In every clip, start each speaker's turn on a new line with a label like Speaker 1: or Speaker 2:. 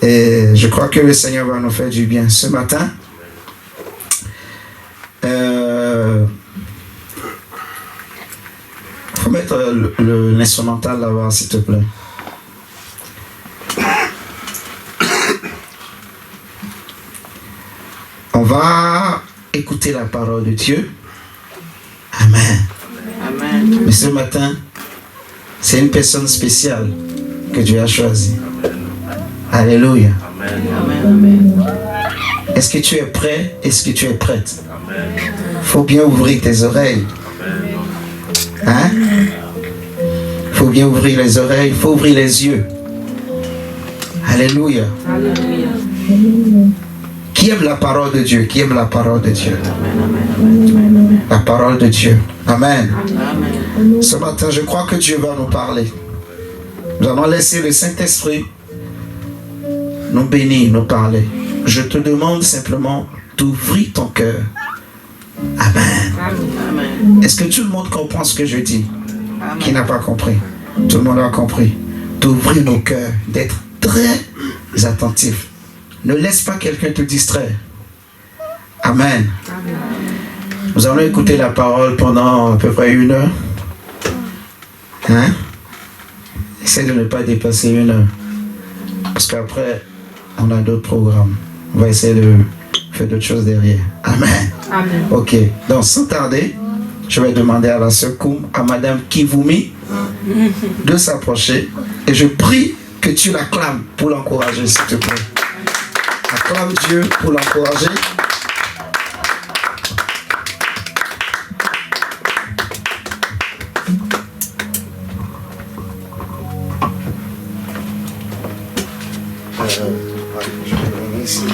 Speaker 1: Et je crois que le Seigneur va nous faire du bien ce matin. Faut mettre l'instrumental là-bas, s'il te plaît. On va écouter la parole de Dieu. Amen. Amen. Mais ce matin, c'est une personne spéciale que Dieu a choisie. Alléluia. Amen. Amen. Est-ce que tu es prêt? Est-ce que tu es prête? Il faut bien ouvrir tes oreilles. Hein? Il faut bien ouvrir les oreilles, il faut ouvrir les yeux. Alléluia. Alléluia. Qui aime la parole de Dieu? Qui aime la parole de Dieu? La parole de Dieu. Amen. Amen. Ce matin, je crois que Dieu va nous parler. Nous allons laisser le Saint-Esprit nous bénir, nous parler. Je te demande simplement d'ouvrir ton cœur. Amen. Amen. Est-ce que tout le monde comprend ce que je dis? Amen. Qui n'a pas compris? Tout le monde a compris. D'ouvrir nos cœurs, d'être très attentifs. Ne laisse pas quelqu'un te distraire. Amen. Amen. Nous allons écouter la parole pendant à peu près 1 heure. Hein? Essaye de ne pas dépasser 1 heure. Parce qu'après, on a d'autres programmes. On va essayer de faire d'autres choses derrière. Amen. Amen. Ok. Donc, sans tarder, je vais demander à la sœur Koum, à Madame Kivumi, de s'approcher. Et je prie que tu l'acclames pour l'encourager, s'il te plaît. Acclame Dieu pour l'encourager. Je vais venir ici.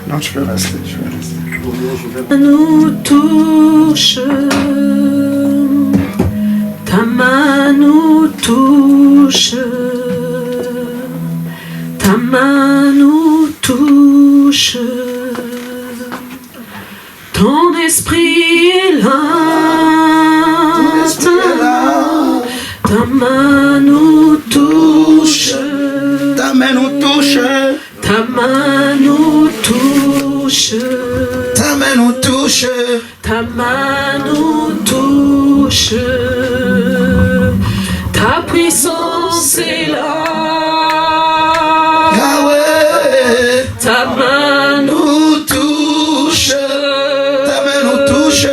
Speaker 1: Non, je peux rester,
Speaker 2: Nous touche, ta main nous touche, ta main nous touche, ton esprit est là, ta main nous touche,
Speaker 1: ta main nous touche,
Speaker 2: ta main nous touche,
Speaker 1: ta main nous touche,
Speaker 2: ta main nous touche, ta puissance est là,
Speaker 1: Yahweh,
Speaker 2: ta main nous touche,
Speaker 1: ta main nous touche,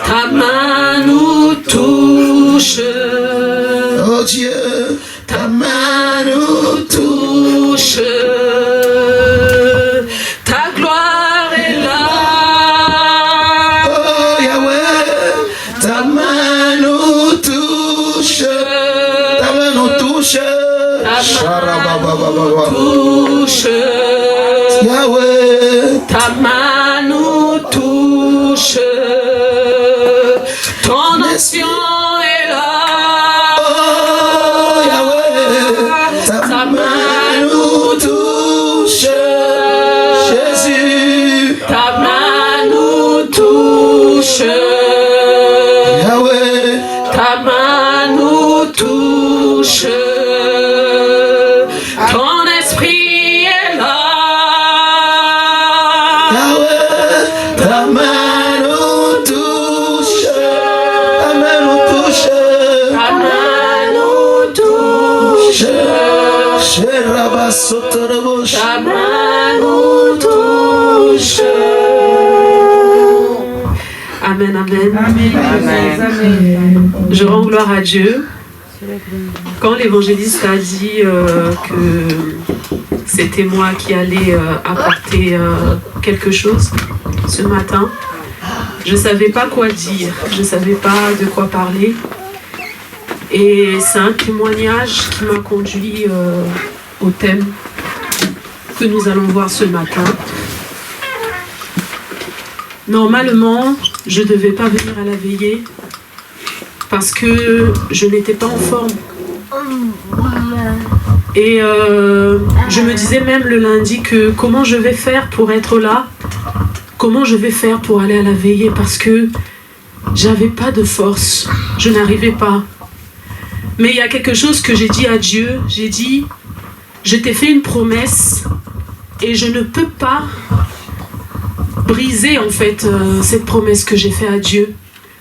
Speaker 2: ta main nous touche,
Speaker 1: oh Dieu,
Speaker 2: ta main nous touche. Touche,
Speaker 1: Yahweh,
Speaker 2: ta main nous touche, ton action est là,
Speaker 1: oh Yahweh, ta main nous touche, Jésus,
Speaker 2: ta main nous touche,
Speaker 1: Yahweh,
Speaker 2: ta main nous touche. Ton esprit est là,
Speaker 1: Yahweh, ta main nous touche, ta main nous touche,
Speaker 2: ta main nous touche, ta main nous touche. Amen, amen. Amen. Amen. Je rends gloire à Dieu. Quand l'évangéliste a dit que c'était moi qui allais apporter quelque chose ce matin, je ne savais pas quoi dire, je ne savais pas de quoi parler. Et c'est un témoignage qui m'a conduit au thème que nous allons voir ce matin. Normalement, je ne devais pas venir à la veillée parce que je n'étais pas en forme. Et je me disais même le lundi que comment je vais faire pour être là, comment je vais faire pour aller à la veillée, parce que j'avais pas de force, je n'arrivais pas. Mais il y a quelque chose que j'ai dit à Dieu. J'ai dit, je t'ai fait une promesse et je ne peux pas briser en fait cette promesse que j'ai faite à Dieu.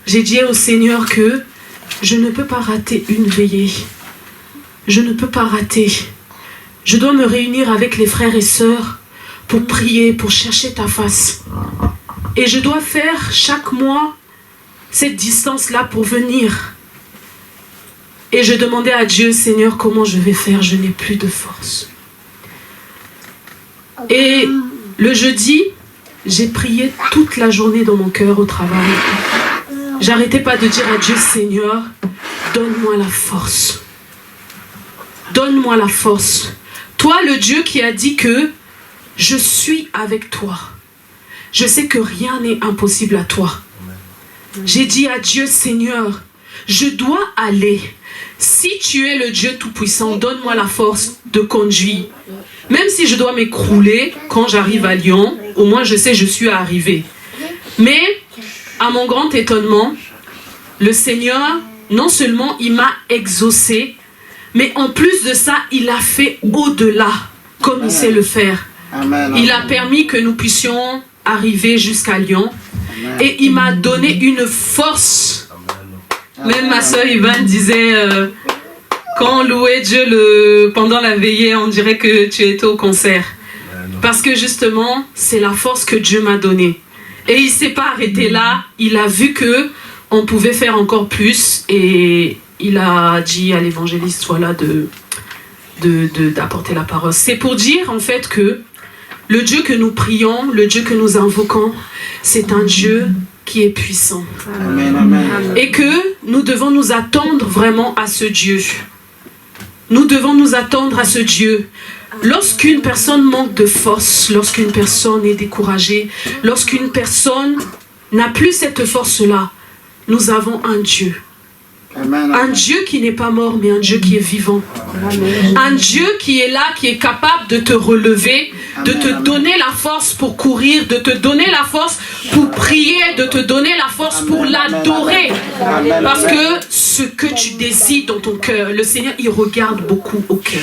Speaker 2: J'ai dit au Seigneur que je ne peux pas rater une veillée. Je ne peux pas rater. Je dois me réunir avec les frères et sœurs pour prier, pour chercher ta face. Et je dois faire chaque mois cette distance-là pour venir. Et je demandais à Dieu, Seigneur, comment je vais faire? Je n'ai plus de force. Et le jeudi, j'ai prié toute la journée dans mon cœur au travail. J'arrêtais pas de dire à Dieu, Seigneur, donne-moi la force. Donne-moi la force. Toi, le Dieu qui a dit que je suis avec toi. Je sais que rien n'est impossible à toi. J'ai dit à Dieu, Seigneur, je dois aller. Si tu es le Dieu Tout-Puissant, donne-moi la force de conduire. Même si je dois m'écrouler quand j'arrive à Lyon, au moins je sais que je suis arrivée. Mais, à mon grand étonnement, le Seigneur, non seulement il m'a exaucé, mais en plus de ça, il a fait au-delà, comme il sait le faire. Il a permis que nous puissions arriver jusqu'à Lyon. Et il m'a donné une force. Même ma soeur Yvonne disait, quand on louait Dieu pendant la veillée, on dirait que tu étais au concert. Parce que justement, c'est la force que Dieu m'a donnée. Et il ne s'est pas arrêté là. Il a vu qu'on pouvait faire encore plus. Et il a dit à l'évangéliste, voilà, d'apporter la parole. C'est pour dire en fait que le Dieu que nous prions, le Dieu que nous invoquons, c'est un Dieu qui est puissant.
Speaker 3: Amen, amen.
Speaker 2: Et que nous devons nous attendre vraiment à ce Dieu. Nous devons nous attendre à ce Dieu. Lorsqu'une personne manque de force, lorsqu'une personne est découragée, lorsqu'une personne n'a plus cette force-là, nous avons un Dieu.
Speaker 3: Amen.
Speaker 2: Un Dieu qui n'est pas mort, mais un Dieu qui est vivant.
Speaker 3: Amen.
Speaker 2: Un Dieu qui est là, qui est capable de te relever, de te donner la force pour courir, de te donner la force pour prier, de te donner la force pour l'adorer. Parce que ce que tu décides dans ton cœur, le Seigneur, il regarde beaucoup au cœur.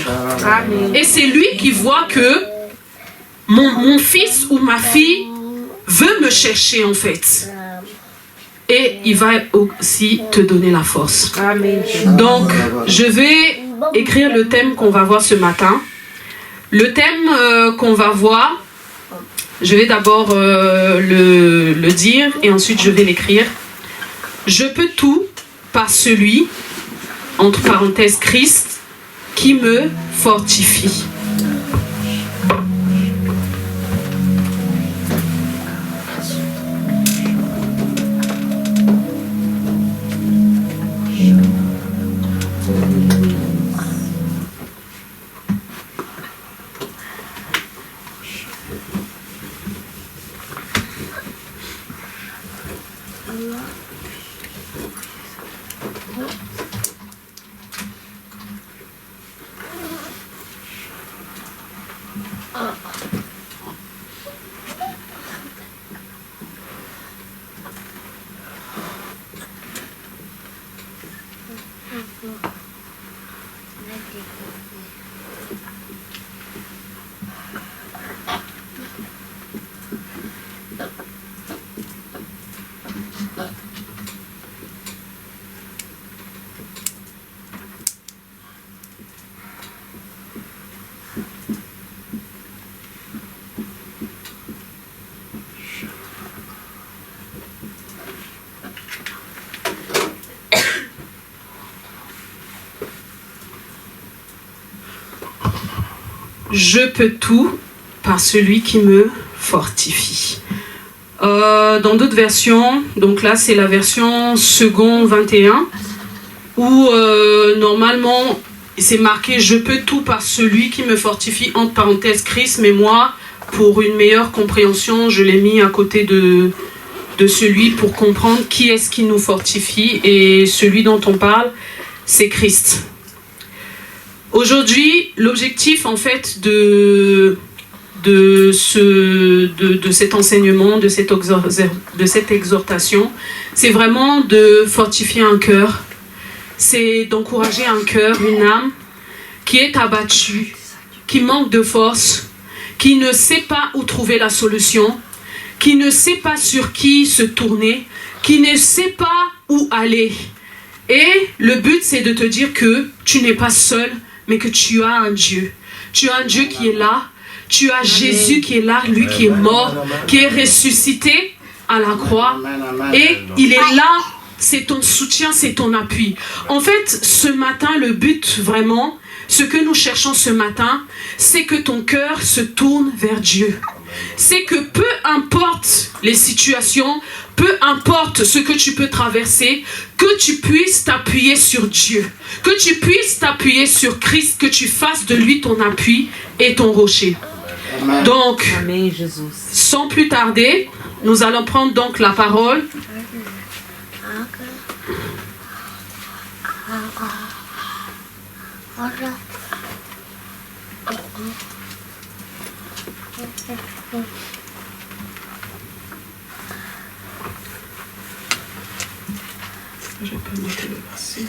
Speaker 2: Et c'est lui qui voit que mon fils ou ma fille veut me chercher en fait. Et il va aussi te donner la force.
Speaker 4: Amen.
Speaker 2: Donc, je vais écrire le thème qu'on va voir ce matin. Le thème qu'on va voir, je vais d'abord le dire et ensuite je vais l'écrire. Je peux tout par celui, entre parenthèses Christ, qui me fortifie. Je peux tout par celui qui me fortifie. Dans d'autres versions, donc là c'est la version second 21, où normalement c'est marqué « Je peux tout par celui qui me fortifie » entre parenthèses Christ, mais moi, pour une meilleure compréhension, je l'ai mis à côté de celui pour comprendre qui est-ce qui nous fortifie, et celui dont on parle, c'est Christ. Aujourd'hui, l'objectif en fait de cet enseignement, de cette exhortation, c'est vraiment de fortifier un cœur, c'est d'encourager un cœur, une âme qui est abattue, qui manque de force, qui ne sait pas où trouver la solution, qui ne sait pas sur qui se tourner, qui ne sait pas où aller. Et le but, c'est de te dire que tu n'es pas seul, mais que tu as un Dieu. Tu as un Dieu qui est là. Tu as Jésus qui est là, lui qui est mort, qui est ressuscité à la croix. Et il est là, c'est ton soutien, c'est ton appui. En fait, ce matin, le but vraiment, ce que nous cherchons ce matin, c'est que ton cœur se tourne vers Dieu. C'est que peu importe les situations, peu importe ce que tu peux traverser, que tu puisses t'appuyer sur Dieu, que tu puisses t'appuyer sur Christ, que tu fasses de lui ton appui et ton rocher. Donc, sans plus tarder, nous allons prendre donc la parole. Je peux noter le verset.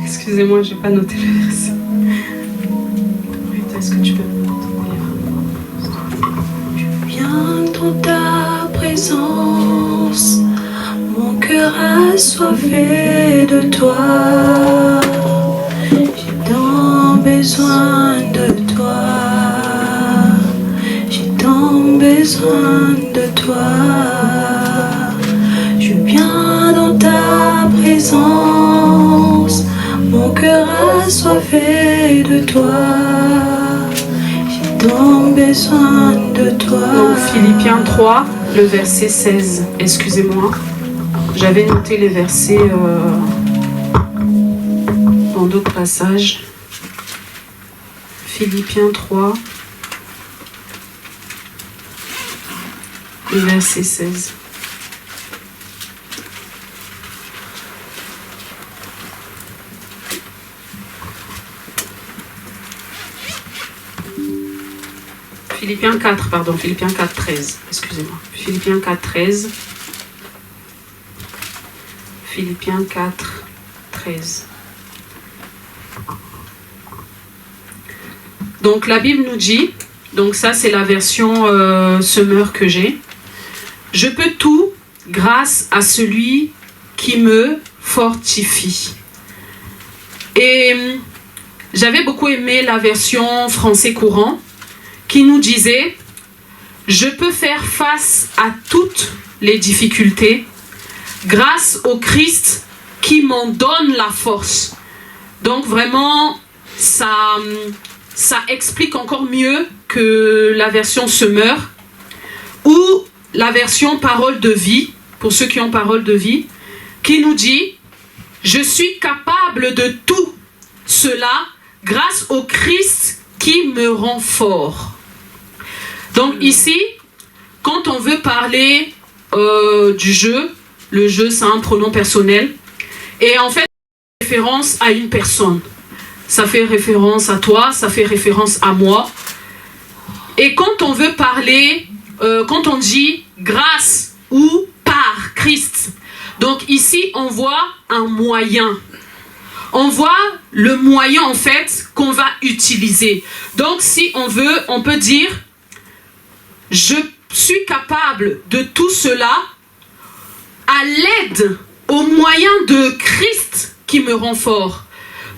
Speaker 2: Excusez-moi, je n'ai pas noté le verset. Est-ce que tu peux me lire?
Speaker 4: Viens dans ta présence, mon cœur assoiffé de toi. J'ai tant besoin de toi. J'ai tant besoin de toi. Je viens dans ta présence. Mon cœur assoiffé de toi, j'ai tant besoin de toi.
Speaker 2: Donc Philippiens 3, le verset 16, excusez-moi. J'avais noté les versets dans d'autres passages. Philippiens 3, le verset 16. Philippiens 4, pardon, Philippiens 4, 13, excusez-moi. Philippiens 4, 13. Philippiens 4, 13. Donc la Bible nous dit, donc ça c'est la version Semeur que j'ai. Je peux tout grâce à celui qui me fortifie. Et j'avais beaucoup aimé la version français courant, qui nous disait « Je peux faire face à toutes les difficultés grâce au Christ qui m'en donne la force. » Donc vraiment, ça explique encore mieux que la version Semeur ou la version Parole de vie, pour ceux qui ont Parole de vie, qui nous dit « Je suis capable de tout cela grâce au Christ qui me rend fort. » Donc ici, quand on veut parler du jeu, le jeu c'est un pronom personnel, et en fait, ça fait référence à une personne. Ça fait référence à toi, ça fait référence à moi. Et quand on veut parler, quand on dit grâce ou par Christ, donc ici on voit un moyen. On voit le moyen en fait qu'on va utiliser. Donc si on veut, on peut dire je suis capable de tout cela à l'aide, au moyen de Christ qui me rend fort.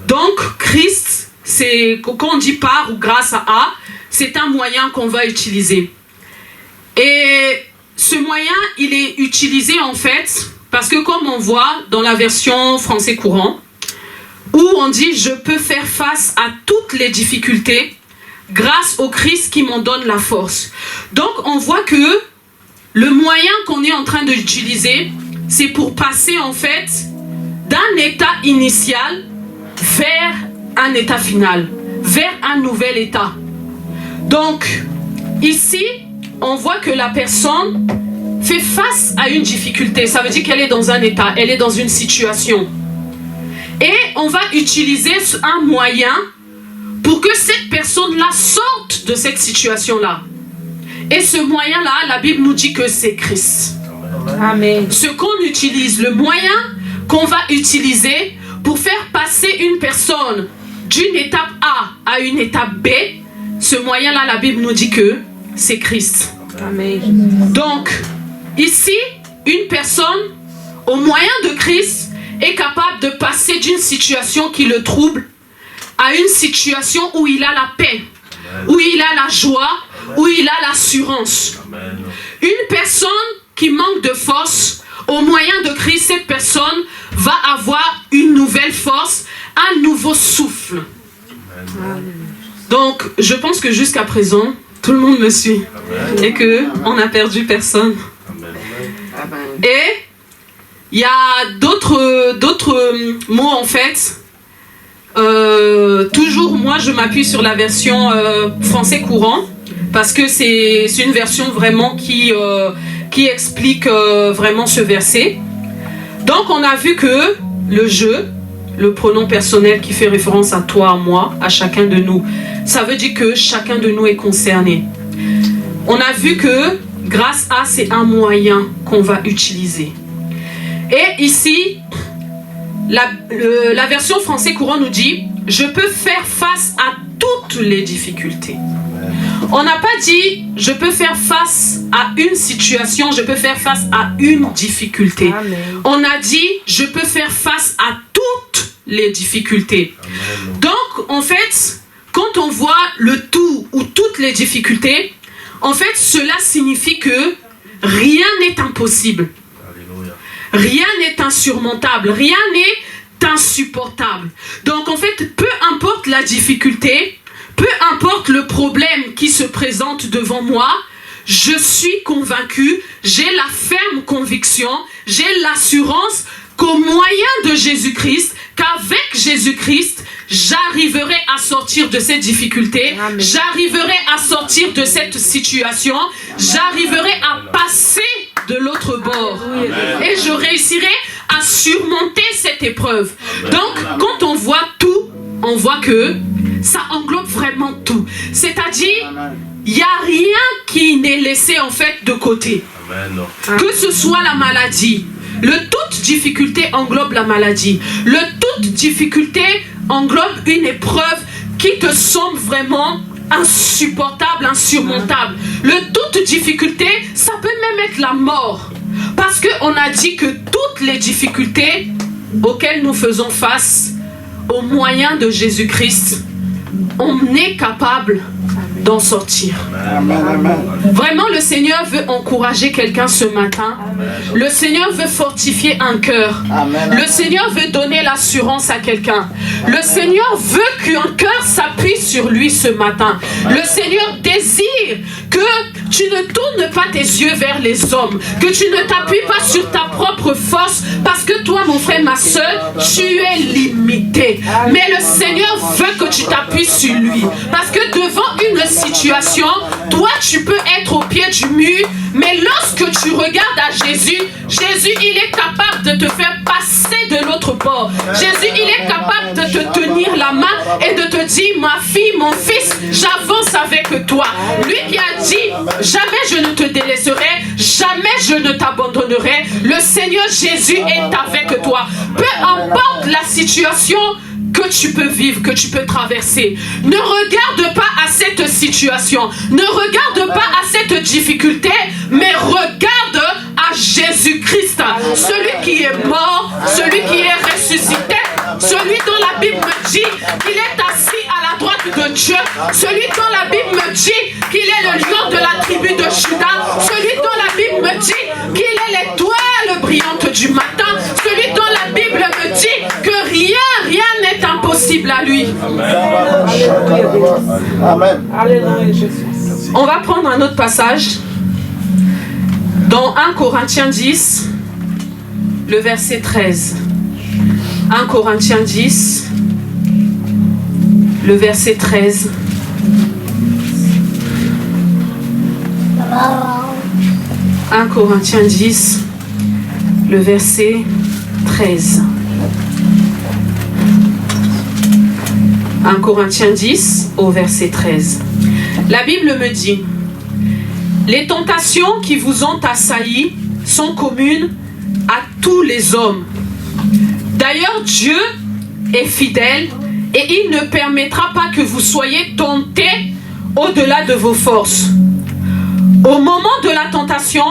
Speaker 2: Donc Christ, c'est quand on dit par ou grâce à, c'est un moyen qu'on va utiliser. Et ce moyen, il est utilisé en fait, parce que comme on voit dans la version français courant, où on dit « Je peux faire face à toutes les difficultés grâce au Christ qui m'en donne la force ». Donc on voit que le moyen qu'on est en train d'utiliser, c'est pour passer en fait d'un état initial vers un état final, vers un nouvel état. Donc ici, on voit que la personne fait face à une difficulté. Ça veut dire qu'elle est dans un état, elle est dans une situation. Et on va utiliser un moyen pour que cette personne-là sorte de cette situation-là. Et ce moyen-là, la Bible nous dit que c'est Christ. Amen. Ce qu'on utilise, le moyen qu'on va utiliser pour faire passer une personne d'une étape A à une étape B, ce moyen-là, la Bible nous dit que c'est Christ. Amen. Donc, ici, une personne, au moyen de Christ, est capable de passer d'une situation qui le trouble à une situation où il a la paix, où il a la joie, où il a l'assurance. Une personne qui manque de force, au moyen de Christ, cette personne va avoir une nouvelle force, un nouveau souffle. Donc, je pense que jusqu'à présent, tout le monde me suit. Et qu'on n'a perdu personne. Et il y a d'autres mots en fait. Toujours, moi, je m'appuie sur la version français courant. Parce que c'est une version vraiment qui explique vraiment ce verset. Donc, on a vu que le je, le pronom personnel qui fait référence à toi, à moi, à chacun de nous, ça veut dire que chacun de nous est concerné. On a vu que grâce à, c'est un moyen qu'on va utiliser. Et ici, la version français courant nous dit « Je peux faire face à toutes les difficultés ». On n'a pas dit « Je peux faire face à une situation, je peux faire face à une difficulté ». On a dit « Je peux faire face à toutes les difficultés ». Donc, en fait, quand on voit le tout ou toutes les difficultés, en fait, cela signifie que rien n'est impossible. Rien n'est insurmontable, rien n'est insupportable. Donc en fait, peu importe la difficulté, peu importe le problème qui se présente devant moi, je suis convaincu, j'ai la ferme conviction, j'ai l'assurance qu'au moyen de Jésus-Christ, qu'avec Jésus-Christ, j'arriverai à sortir de cette difficulté, j'arriverai à sortir de cette situation, j'arriverai à passer de l'autre bord. Et je réussirai à surmonter cette épreuve. Donc, quand on voit tout, on voit que ça englobe vraiment tout. C'est-à-dire, il n'y a rien qui n'est laissé en fait de côté. Que ce soit la maladie. Le toute difficulté englobe la maladie. Le toute difficulté englobe une épreuve qui te semble vraiment insupportable, insurmontable. Le toute difficulté, ça peut même être la mort. Parce qu'on a dit que toutes les difficultés auxquelles nous faisons face, au moyen de Jésus-Christ, on est capable d'en sortir. Vraiment, le Seigneur veut encourager quelqu'un ce matin. Le Seigneur veut fortifier un cœur. Le Seigneur veut donner l'assurance à quelqu'un. Le Seigneur veut qu'un cœur s'appuie sur lui ce matin. Le Seigneur désire que tu ne tournes pas tes yeux vers les hommes, que tu ne t'appuies pas sur ta propre force, parce que toi, mon frère, ma soeur, tu es limité. Mais le Seigneur veut que tu t'appuies sur lui, parce que devant une situation, toi, tu peux être au pied du mur, mais lorsque tu regardes à Jésus, Jésus, il est capable de te faire passer de l'autre bord. Jésus, il est capable de te tenir la main et de te dire, ma fille, mon fils, j'avance avec toi. Lui qui a dit, jamais je ne te délaisserai, jamais je ne t'abandonnerai. Le Seigneur Jésus est avec toi. Peu importe la situation que tu peux vivre, que tu peux traverser. Ne regarde pas à cette situation, ne regarde pas à cette difficulté, mais regarde à Jésus-Christ, celui qui est mort, celui qui est ressuscité, celui dont la Bible me dit qu'il est assis à la droite de Dieu, celui dont la Bible me dit qu'il est le lion de la tribu de Juda, On va prendre un autre passage dans 1 Corinthiens 10, le verset 13. 1 Corinthiens 10, le verset 13. « 1 Corinthiens 10, le verset 13. 1 Corinthiens 10 au verset 13. La Bible me dit: les tentations qui vous ont assaillis sont communes à tous les hommes. D'ailleurs, Dieu est fidèle et il ne permettra pas que vous soyez tentés au-delà de vos forces. Au moment de la tentation,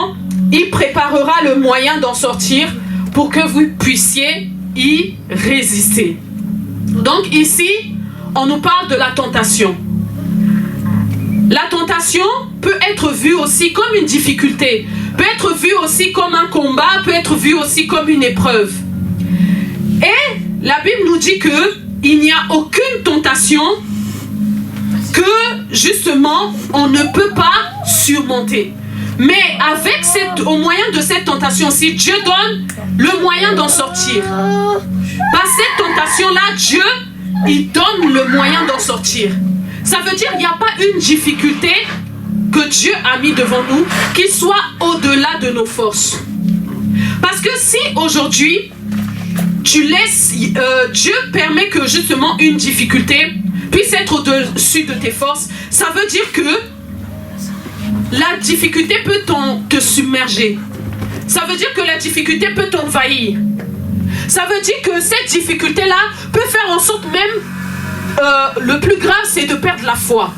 Speaker 2: il préparera le moyen d'en sortir pour que vous puissiez y résister. Donc ici, on nous parle de la tentation. La tentation peut être vue aussi comme une difficulté, peut être vue aussi comme un combat, peut être vue aussi comme une épreuve. Et la Bible nous dit qu'il n'y a aucune tentation que justement on ne peut pas surmonter. Mais avec au moyen de cette tentation-ci, Dieu donne le moyen d'en sortir. Par cette tentation-là, Dieu, il donne le moyen d'en sortir. Ça veut dire qu'il n'y a pas une difficulté que Dieu a mis devant nous qui soit au-delà de nos forces. Parce que si aujourd'hui, tu laisses, Dieu permet que justement une difficulté puisse être au-dessus de tes forces, ça veut dire que la difficulté peut te submerger. Ça veut dire que la difficulté peut t'envahir. Ça veut dire que cette difficulté-là peut faire en sorte même, le plus grave, c'est de perdre la foi.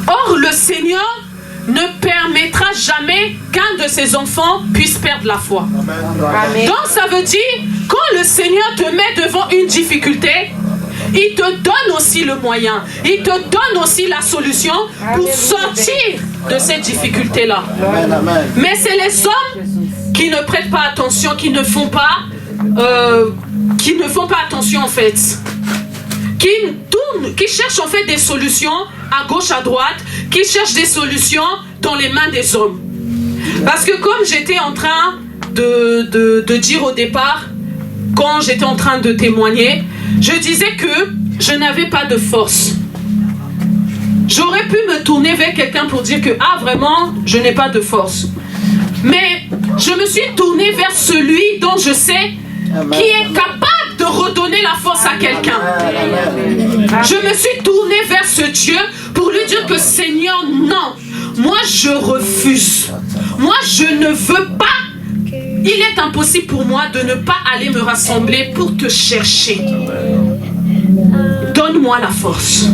Speaker 2: Or, le Seigneur ne permettra jamais qu'un de ses enfants puisse perdre la foi. Amen. Donc, ça veut dire, quand le Seigneur te met devant une difficulté, il te donne aussi le moyen, il te donne aussi la solution pour sortir de cette difficulté-là. Mais c'est les hommes qui ne prêtent pas attention, qui ne font pas attention en fait, qui cherchent en fait des solutions à gauche, à droite, qui cherchent des solutions dans les mains des hommes. Parce que comme j'étais en train de dire au départ, quand j'étais en train de témoigner, je disais que je n'avais pas de force. J'aurais pu me tourner vers quelqu'un pour dire que, ah vraiment, je n'ai pas de force. Mais je me suis tournée vers celui dont je sais qui est capable de redonner la force à quelqu'un. Je me suis tournée vers ce Dieu pour lui dire que Seigneur, non, moi je refuse. Moi je ne veux pas. Il est impossible pour moi de ne pas aller me rassembler pour te chercher. Donne-moi la force.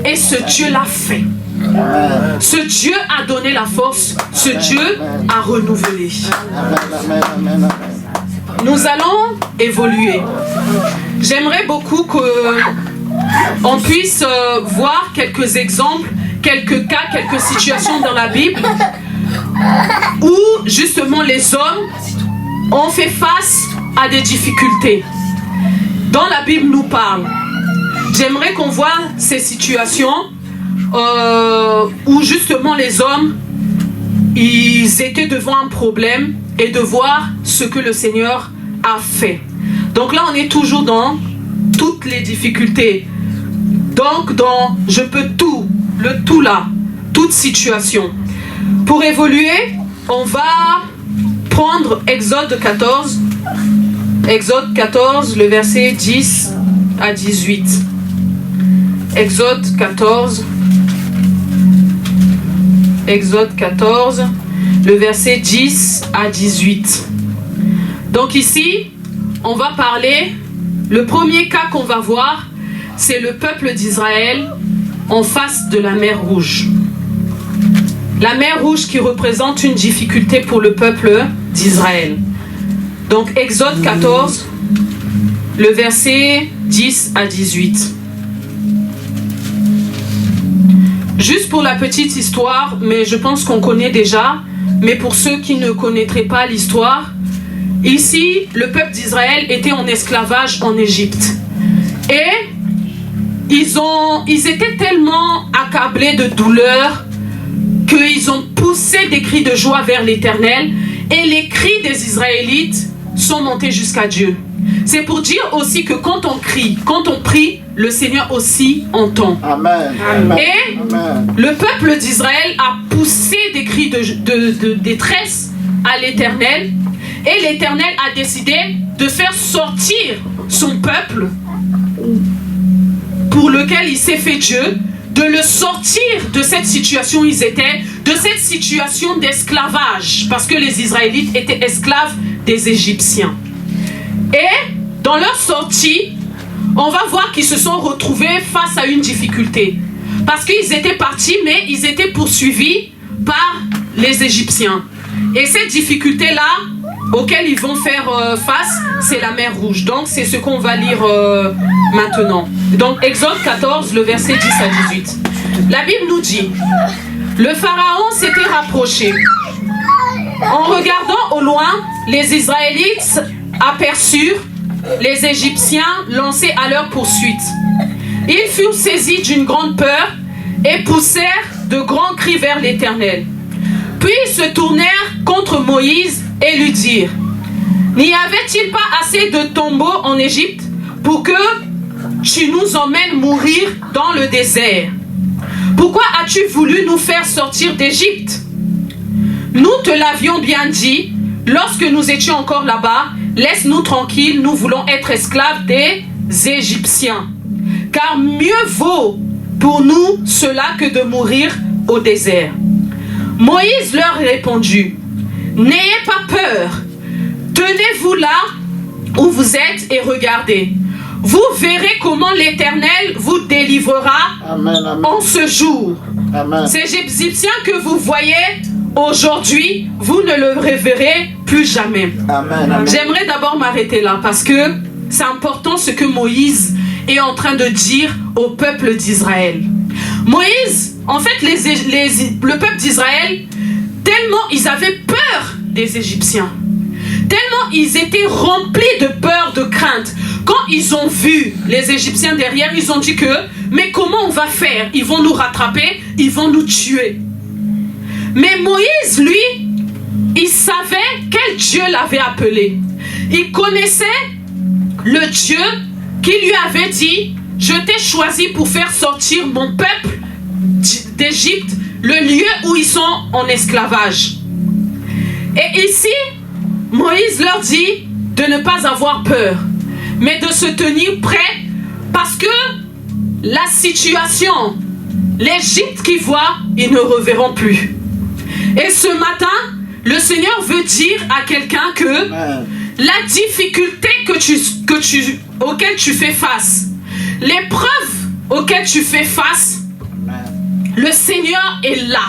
Speaker 2: Et ce Dieu l'a fait. Ce Dieu a donné la force. Ce Dieu a renouvelé. Nous allons évoluer. J'aimerais beaucoup qu'on puisse voir quelques exemples, quelques cas, quelques situations dans la Bible où justement les hommes ont fait face à des difficultés. Dans la Bible nous parle. J'aimerais qu'on voit ces situations où justement les hommes ils étaient devant un problème et de voir ce que le Seigneur a fait. Donc là on est toujours dans toutes les difficultés. Donc dans je peux tout, le tout là, toute situation. Pour évoluer, on va prendre Exode 14. Exode 14, le verset 10 à 18. Exode 14. Exode 14, le verset 10 à 18. Donc ici, on va parler, le premier cas qu'on va voir, c'est le peuple d'Israël en face de la mer Rouge. La mer Rouge qui représente une difficulté pour le peuple d'Israël. Donc Exode 14, le verset 10 à 18. Juste pour la petite histoire, mais je pense qu'on connaît déjà, mais pour ceux qui ne connaîtraient pas l'histoire, ici, le peuple d'Israël était en esclavage en Égypte. Et ils étaient tellement accablés de douleur qu'ils ont poussé des cris de joie vers l'Éternel et les cris des Israélites sont montés jusqu'à Dieu. C'est pour dire aussi que quand on crie, quand on prie, le Seigneur aussi entend.
Speaker 3: Amen.
Speaker 2: Et le peuple d'Israël a poussé des cris de détresse à l'Éternel et l'Éternel a décidé de faire sortir son peuple pour lequel il s'est fait Dieu, de le sortir de cette situation où ils étaient, de cette situation d'esclavage, parce que les Israélites étaient esclaves des Égyptiens. Et dans leur sortie, on va voir qu'ils se sont retrouvés face à une difficulté. Parce qu'ils étaient partis, mais ils étaient poursuivis par les Égyptiens. Et cette difficulté-là, auquel ils vont faire face, c'est la mer Rouge. Donc c'est ce qu'on va lire maintenant. Donc Exode 14, le verset 10 à 18. La Bible nous dit, le Pharaon s'était rapproché. En regardant au loin, les Israélites aperçurent les Égyptiens lancés à leur poursuite. Ils furent saisis d'une grande peur et poussèrent de grands cris vers l'Éternel. Puis ils se tournèrent contre Moïse et lui dirent, n'y avait-il pas assez de tombeaux en Égypte pour que tu nous emmènes mourir dans le désert? Pourquoi as-tu voulu nous faire sortir d'Égypte? Nous te l'avions bien dit lorsque nous étions encore là-bas, laisse-nous tranquilles, nous voulons être esclaves des Égyptiens. Car mieux vaut pour nous cela que de mourir au désert. Moïse leur répondit, n'ayez pas peur, tenez-vous là où vous êtes et regardez. Vous verrez comment l'Éternel vous délivrera en ce jour. Amen. Ces Égyptiens que vous voyez aujourd'hui, vous ne le reverrez plus jamais. Amen. J'aimerais d'abord m'arrêter là parce que c'est important ce que Moïse est en train de dire au peuple d'Israël. Moïse, en fait, le peuple d'Israël, tellement ils avaient peur des Égyptiens, tellement ils étaient remplis de peur, de crainte. Quand ils ont vu les Égyptiens derrière, ils ont dit que, mais comment on va faire? Ils vont nous rattraper, ils vont nous tuer. Mais Moïse, lui, il savait quel Dieu l'avait appelé. Il connaissait le Dieu qui lui avait dit, je t'ai choisi pour faire sortir mon peuple d'Égypte, le lieu où ils sont en esclavage. Et ici, Moïse leur dit de ne pas avoir peur, mais de se tenir prêt parce que la situation, l'Égypte qu'ils voient, ils ne reverront plus. Et ce matin, le Seigneur veut dire à quelqu'un que la difficulté auquel tu fais face, l'épreuve auquel tu fais face, le Seigneur est là.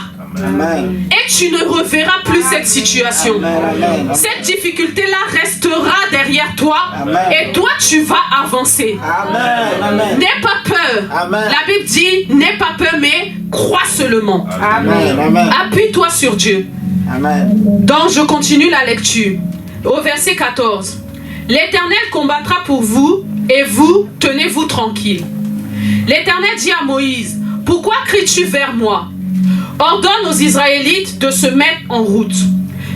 Speaker 2: Amen. Et tu ne reverras plus cette situation. Amen. Cette difficulté-là restera derrière toi. Amen. Et toi, tu vas avancer. Amen. N'aie pas peur. Amen. La Bible dit, n'aie pas peur, mais crois seulement. Amen. Appuie-toi sur Dieu. Amen. Donc, je continue la lecture. Au verset 14. L'Éternel combattra pour vous, et vous, tenez-vous tranquille. L'Éternel dit à Moïse, pourquoi cries-tu vers moi? Ordonne aux Israélites de se mettre en route.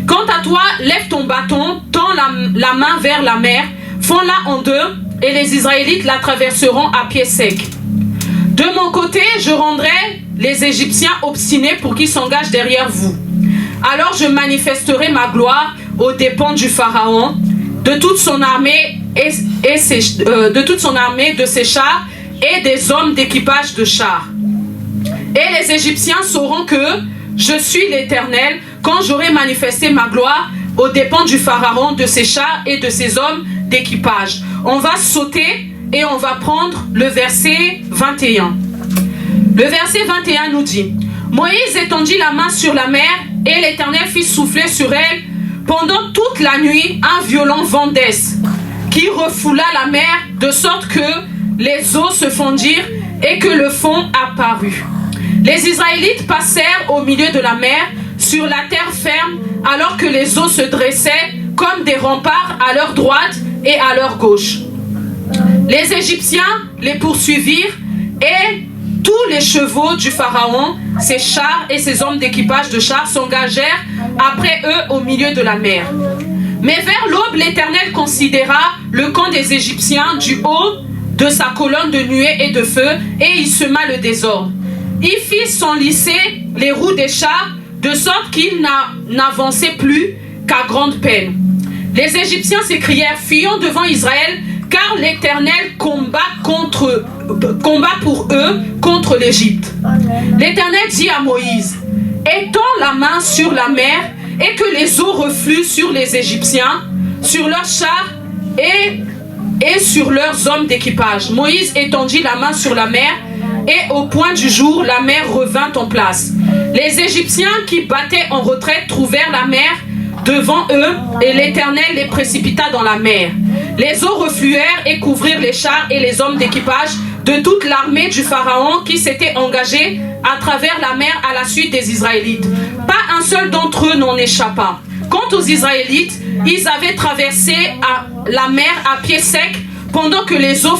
Speaker 2: Quant à toi, lève ton bâton, tends la main vers la mer, fends-la en deux, et les Israélites la traverseront à pied sec. De mon côté, je rendrai les Égyptiens obstinés pour qu'ils s'engagent derrière vous. Alors je manifesterai ma gloire aux dépens du Pharaon, de toute son armée de ses chars et des hommes d'équipage de chars. Et les Égyptiens sauront que je suis l'Éternel quand j'aurai manifesté ma gloire aux dépens du Pharaon, de ses chars et de ses hommes d'équipage. On va sauter et on va prendre le verset 21. Le verset 21 nous dit, Moïse étendit la main sur la mer et l'Éternel fit souffler sur elle pendant toute la nuit un violent vent d'est qui refoula la mer de sorte que les eaux se fondirent et que le fond apparut. Les Israélites passèrent au milieu de la mer sur la terre ferme alors que les eaux se dressaient comme des remparts à leur droite et à leur gauche. Les Égyptiens les poursuivirent
Speaker 5: Et tous les chevaux du Pharaon, ses chars et ses hommes d'équipage de chars s'engagèrent après eux au milieu de la mer. Mais vers l'aube, l'Éternel considéra le camp des Égyptiens du haut de sa colonne de nuée et de feu, et il sema le désordre. Il fit s'enlisser les roues des chars, de sorte qu'ils n'avançaient plus qu'à grande peine. Les Égyptiens s'écrièrent: fuyons devant Israël, car l'Éternel combat pour eux contre l'Égypte. L'Éternel dit à Moïse: étends la main sur la mer et que les eaux refluent sur les Égyptiens, sur leurs chars et sur leurs hommes d'équipage. Moïse étendit la main sur la mer et au point du jour, la mer revint en place. Les Égyptiens qui battaient en retraite trouvèrent la mer devant eux et l'Éternel les précipita dans la mer. Les eaux refluèrent et couvrirent les chars et les hommes d'équipage de toute l'armée du Pharaon qui s'était engagée à travers la mer à la suite des Israélites. Pas un seul d'entre eux n'en échappa. Quant aux Israélites, ils avaient traversé la mer à pied sec pendant que les eaux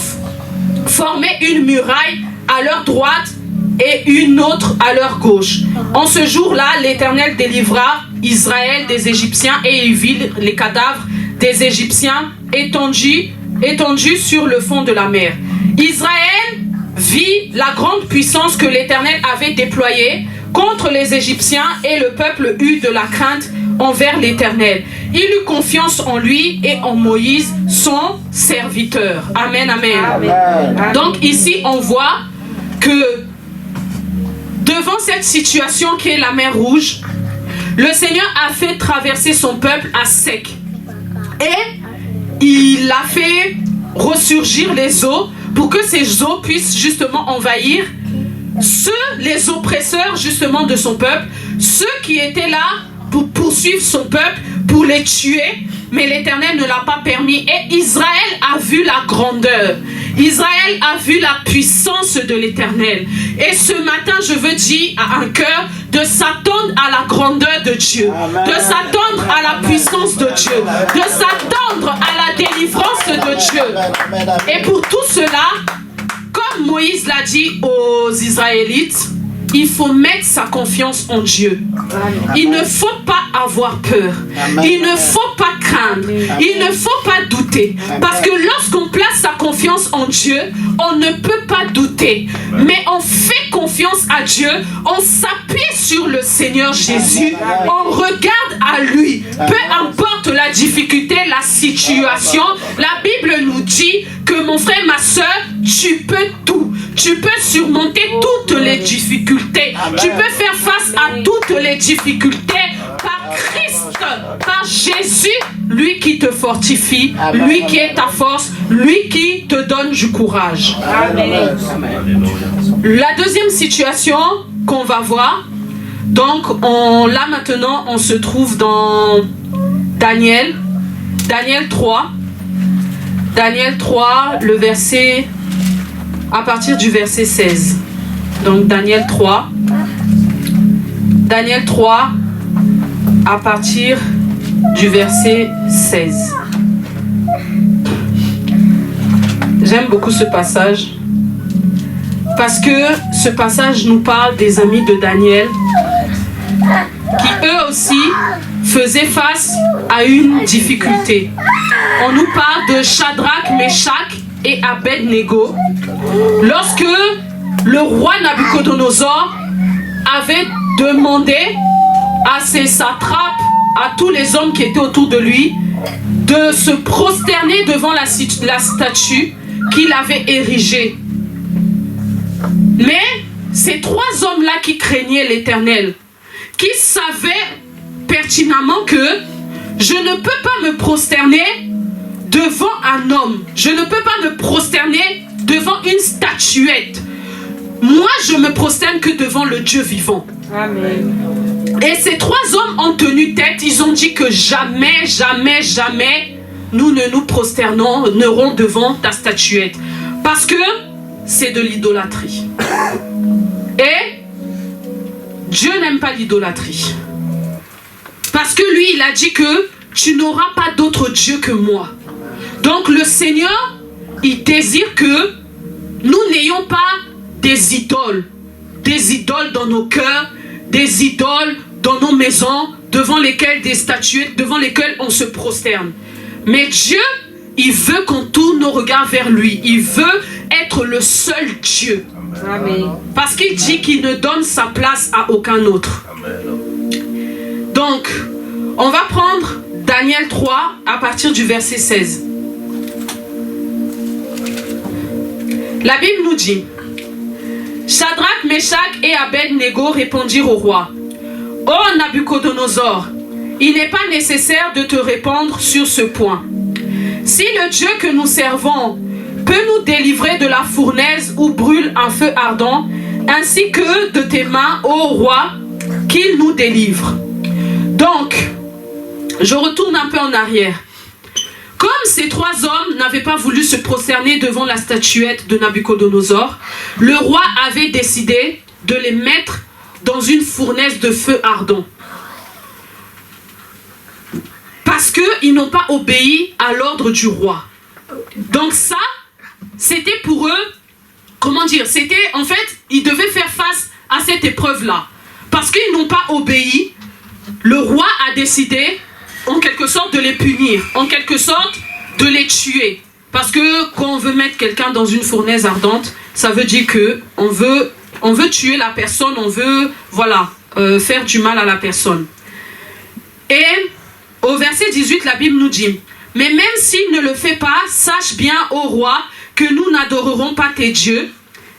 Speaker 5: formaient une muraille à leur droite et une autre à leur gauche. En ce jour-là, l'Éternel délivra Israël des Égyptiens et il vit les cadavres des Égyptiens étendus sur le fond de la mer. Israël vit la grande puissance que l'Éternel avait déployée contre les Égyptiens et le peuple eut de la crainte envers l'Éternel. Il eut confiance en lui et en Moïse, son serviteur. Amen, amen. Amen. Donc ici, on voit que devant cette situation qui est la mer Rouge, le Seigneur a fait traverser son peuple à sec. Et il a fait ressurgir les eaux pour que ces eaux puissent justement envahir les oppresseurs justement de son peuple, ceux qui étaient là pour poursuivre son peuple, pour les tuer, mais l'Éternel ne l'a pas permis. Et Israël a vu la grandeur. Israël a vu la puissance de l'Éternel. Et ce matin, je veux dire à un cœur de s'attendre à la grandeur de Dieu, de s'attendre à la puissance de Dieu, de s'attendre à la délivrance de Dieu. Et pour tout cela, comme Moïse l'a dit aux Israélites, il faut mettre sa confiance en Dieu. Il ne faut pas avoir peur. Il ne faut pas craindre. Il ne faut pas douter. Parce que lorsqu'on place sa confiance en Dieu, on ne peut pas douter. Mais on fait confiance à Dieu. On s'appuie sur le Seigneur Jésus. On regarde à lui. Peu importe la difficulté, la situation, la Bible nous dit que mon frère, ma soeur, tu peux tout. Tu peux surmonter toutes les difficultés. Tu peux faire face à toutes les difficultés par Christ, par Jésus, lui qui te fortifie, lui qui est ta force, lui qui te donne du courage. Amen. La deuxième situation qu'on va voir, donc là maintenant on se trouve dans Daniel 3, le verset, à partir du verset 16. Donc Daniel 3, à partir du verset 16. J'aime beaucoup ce passage parce que ce passage nous parle des amis de Daniel qui eux aussi faisaient face à une difficulté. On nous parle de Shadrach, Meshach et Abed-Nego. Lorsque le roi Nabuchodonosor avait demandé à ses satrapes, à tous les hommes qui étaient autour de lui, de se prosterner devant la statue qu'il avait érigée. Mais ces trois hommes-là qui craignaient l'Éternel, qui savaient pertinemment que je ne peux pas me prosterner devant un homme, je ne peux pas me prosterner devant une statuette. Moi, je me prosterne que devant le Dieu vivant. Amen. Et ces trois hommes ont tenu tête. Ils ont dit que jamais, jamais, jamais, nous ne nous prosternerons devant ta statuette. Parce que c'est de l'idolâtrie. Et Dieu n'aime pas l'idolâtrie. Parce que lui, il a dit que tu n'auras pas d'autre Dieu que moi. Donc le Seigneur, il désire que nous n'ayons pas
Speaker 2: des idoles dans nos cœurs, des idoles dans nos maisons, devant lesquelles des statuettes, devant lesquelles on se prosterne. Mais Dieu, il veut qu'on tourne nos regards vers lui. Il veut être le seul Dieu.
Speaker 5: Amen.
Speaker 2: Parce qu'il dit qu'il ne donne sa place à aucun autre. Donc, on va prendre Daniel 3 à partir du verset 16. La Bible nous dit: Shadrach, Meshach et Abed-Négo répondirent au roi: Ô Nabuchodonosor, il n'est pas nécessaire de te répondre sur ce point. Si le Dieu que nous servons peut nous délivrer de la fournaise où brûle un feu ardent, ainsi que de tes mains, ô roi, qu'il nous délivre. Donc, je retourne un peu en arrière. Comme ces trois hommes n'avaient pas voulu se prosterner devant la statuette de Nabuchodonosor, le roi avait décidé de les mettre dans une fournaise de feu ardent. Parce qu'ils n'ont pas obéi à l'ordre du roi. Donc ça, c'était pour eux, comment dire, c'était en fait, ils devaient faire face à cette épreuve-là. Parce qu'ils n'ont pas obéi, le roi a décidé en quelque sorte de les punir, en quelque sorte de les tuer. Parce que quand on veut mettre quelqu'un dans une fournaise ardente, ça veut dire que on veut tuer la personne, on veut, voilà, faire du mal à la personne. Et au verset 18, la Bible nous dit: mais même s'il ne le fait pas, sache bien, ô roi, que nous n'adorerons pas tes dieux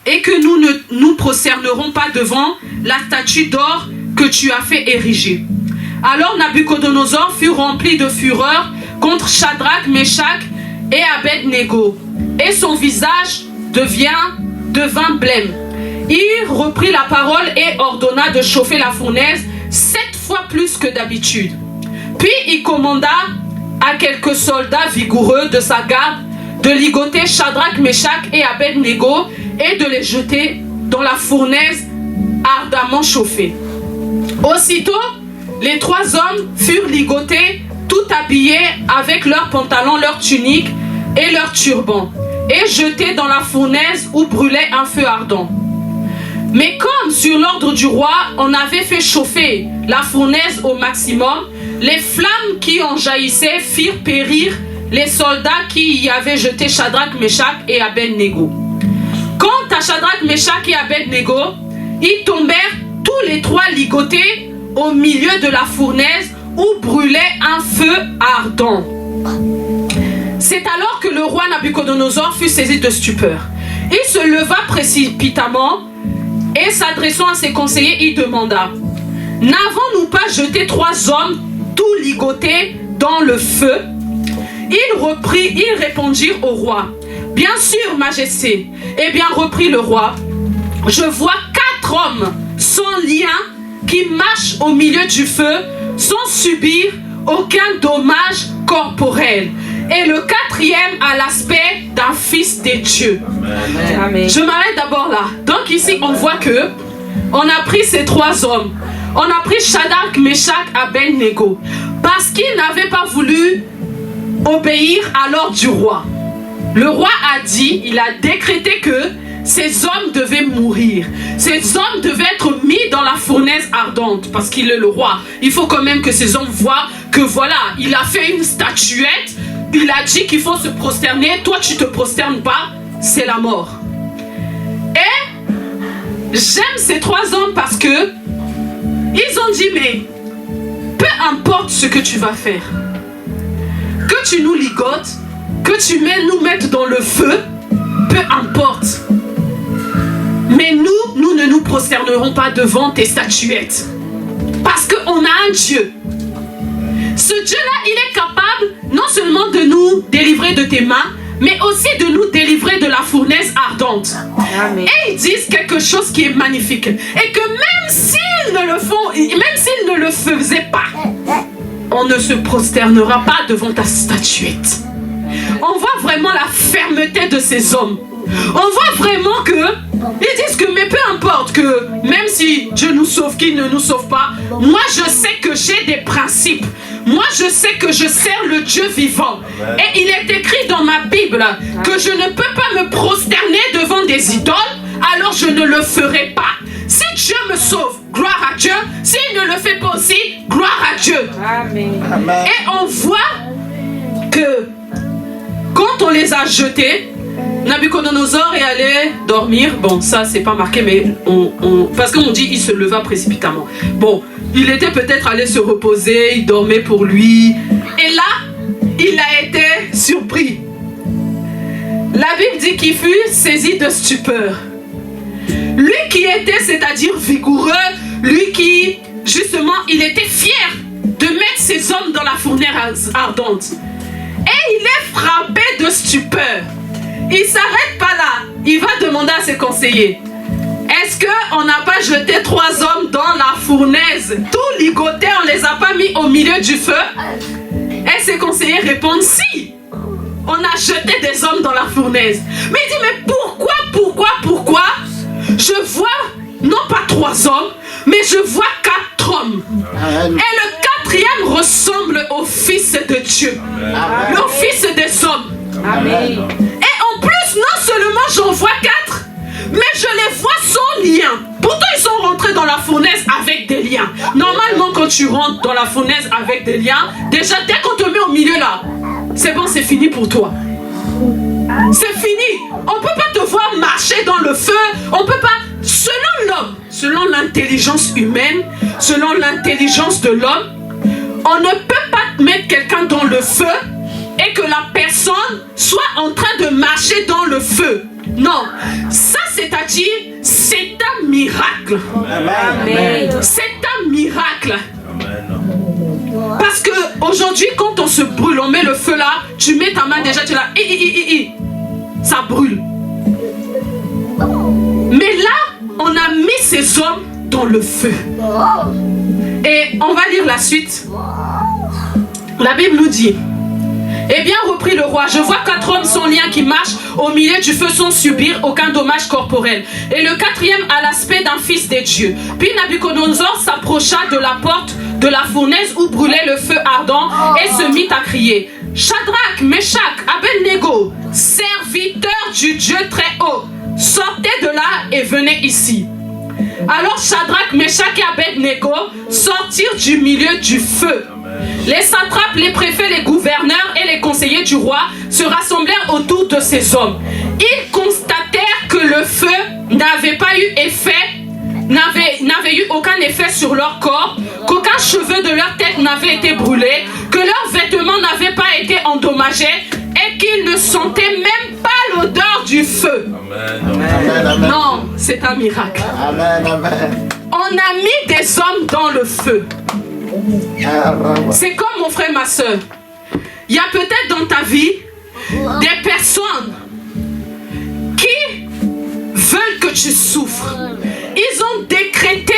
Speaker 2: et que nous ne nous prosternerons pas devant la statue d'or que tu as fait ériger. Alors Nabuchodonosor fut rempli de fureur contre Shadrach, Meshach et Abed-Négo, et son visage devint blême. Il reprit la parole et ordonna de chauffer la fournaise 7 fois plus que d'habitude. Puis il commanda à quelques soldats vigoureux de sa garde de ligoter Shadrach, Meshach et Abed-Négo et de les jeter dans la fournaise ardemment chauffée. Aussitôt, les trois hommes furent ligotés, tout habillés avec leurs pantalons, leurs tuniques et leurs turbans, et jetés dans la fournaise où brûlait un feu ardent. Mais comme sur l'ordre du roi, on avait fait chauffer la fournaise au maximum, les flammes qui en jaillissaient firent périr les soldats qui y avaient jeté Shadrach, Meshach et Abed-Négo. Quant à Shadrach, Meshach et Abed-Négo, ils tombèrent tous les trois ligotés au milieu de la fournaise où brûlait un feu ardent. C'est alors que le roi Nabuchodonosor fut saisi de stupeur. Il se leva précipitamment et s'adressant à ses conseillers, il demanda: n'avons-nous pas jeté 3 hommes tout ligotés dans le feu? Ils répondirent au roi: bien sûr, majesté. Eh bien, reprit le roi, je vois 4 hommes sans lien qui marchent au milieu du feu sans subir aucun dommage corporel. Et le 4e a l'aspect d'un fils des dieux. Amen. Je m'arrête d'abord là. Donc ici, on voit que on a pris ces 3 hommes. On a pris Shadrach, Meshach, Abed-Négo parce qu'ils n'avaient pas voulu obéir à l'ordre du roi. Le roi a dit, il a décrété que ces hommes devaient mourir. Ces hommes devaient être mis dans la fournaise ardente parce qu'il est le roi. Il faut quand même que ces hommes voient que voilà, il a fait une statuette, il a dit qu'il faut se prosterner, toi tu te prosternes pas, c'est la mort. Et j'aime ces 3 hommes parce que ils ont dit, mais peu importe ce que tu vas faire, que tu nous ligotes, que tu nous mettes dans le feu, peu importe. Mais nous ne nous prosternerons pas devant tes statuettes. Parce qu'on a un Dieu. Ce Dieu-là, il est capable non seulement de nous délivrer de tes mains, mais aussi de nous délivrer de la fournaise ardente. Amen. Et ils disent quelque chose qui est magnifique. Et que même s'ils ne le faisaient pas, on ne se prosternera pas devant ta statuette. On voit vraiment la fermeté de ces hommes. On voit vraiment que ils disent que mais peu importe que même si Dieu nous sauve, qu'il ne nous sauve pas, moi je sais que j'ai des principes. Moi je sais que je sers le Dieu vivant. Et il est écrit dans ma Bible que je ne peux pas me prosterner devant des idoles
Speaker 5: alors je ne le ferai pas. Si Dieu me sauve, gloire à Dieu. S'il ne le fait pas aussi, gloire à Dieu.
Speaker 3: Amen.
Speaker 5: Et on voit que quand on les a jetés, Nabuchodonosor est allé dormir. Bon, ça c'est pas marqué, mais parce qu'on dit il se leva précipitamment. Bon, il était peut-être allé se reposer, il dormait pour lui. Et là, il a été surpris. La Bible dit qu'il fut saisi de stupeur. Lui qui était, c'est-à-dire vigoureux, lui qui, justement, il était fier de mettre ses hommes dans la fournaise ardente. Et il est frappé de stupeur. Il ne s'arrête pas là. Il va demander à ses conseillers. Est-ce qu'on n'a pas jeté 3 hommes dans la fournaise? Tout ligoté, on ne les a pas mis au milieu du feu? Et ses conseillers répondent si. On a jeté des hommes dans la fournaise. Mais il dit, mais pourquoi je vois non pas 3 hommes, mais je vois 4 hommes. Amen. Et le 4e ressemble au Fils de Dieu. Amen. Le Fils des hommes. Amen. Et en plus, non seulement j'en vois 4, mais je les vois sans lien. Pourtant, ils sont rentrés dans la fournaise avec des liens. Normalement, quand tu rentres dans la fournaise avec des liens, déjà, dès qu'on te met au milieu là, c'est bon, c'est fini pour toi. C'est fini. On ne peut pas te voir marcher dans le feu. On ne peut pas... Selon l'homme, selon l'intelligence humaine, selon l'intelligence de l'homme, on ne peut pas mettre quelqu'un dans le feu et que la personne soit en train de marcher dans le feu. Non. Ça, c'est-à-dire, c'est un miracle. Amen. C'est un miracle. Parce que aujourd'hui, quand on se brûle, on met le feu là, tu mets ta main déjà, tu l'as, ça brûle. Mais là, on a mis ces hommes dans le feu. Et on va lire la suite. La Bible nous dit, eh bien, reprit le roi, je vois 4 hommes sans lien qui marchent au milieu du feu sans subir aucun dommage corporel. Et le 4e a l'aspect d'un fils des dieux. Puis Nabuchodonosor s'approcha de la porte de la fournaise où brûlait le feu ardent et se mit à crier. Shadrach, Meshach, Abednego, serviteurs du Dieu très haut, sortez de là et venez ici. Alors Shadrach, Meshach et Abednego sortirent du milieu du feu. Les satrapes, les préfets, les gouverneurs et les conseillers du roi se rassemblèrent autour de ces hommes. Ils constatèrent que le feu n'avait pas eu effet, n'avait eu aucun effet sur leur corps, qu'aucun cheveu de leur tête n'avait été brûlé, que leurs vêtements n'avaient pas été endommagés et qu'ils ne sentaient même pas l'odeur du feu. Amen. Amen. Non, c'est un miracle. Amen. Amen. On a mis des hommes dans le feu. C'est comme mon frère, ma soeur. Il y a peut-être dans ta vie des personnes qui veulent que tu souffres. Ils ont décrété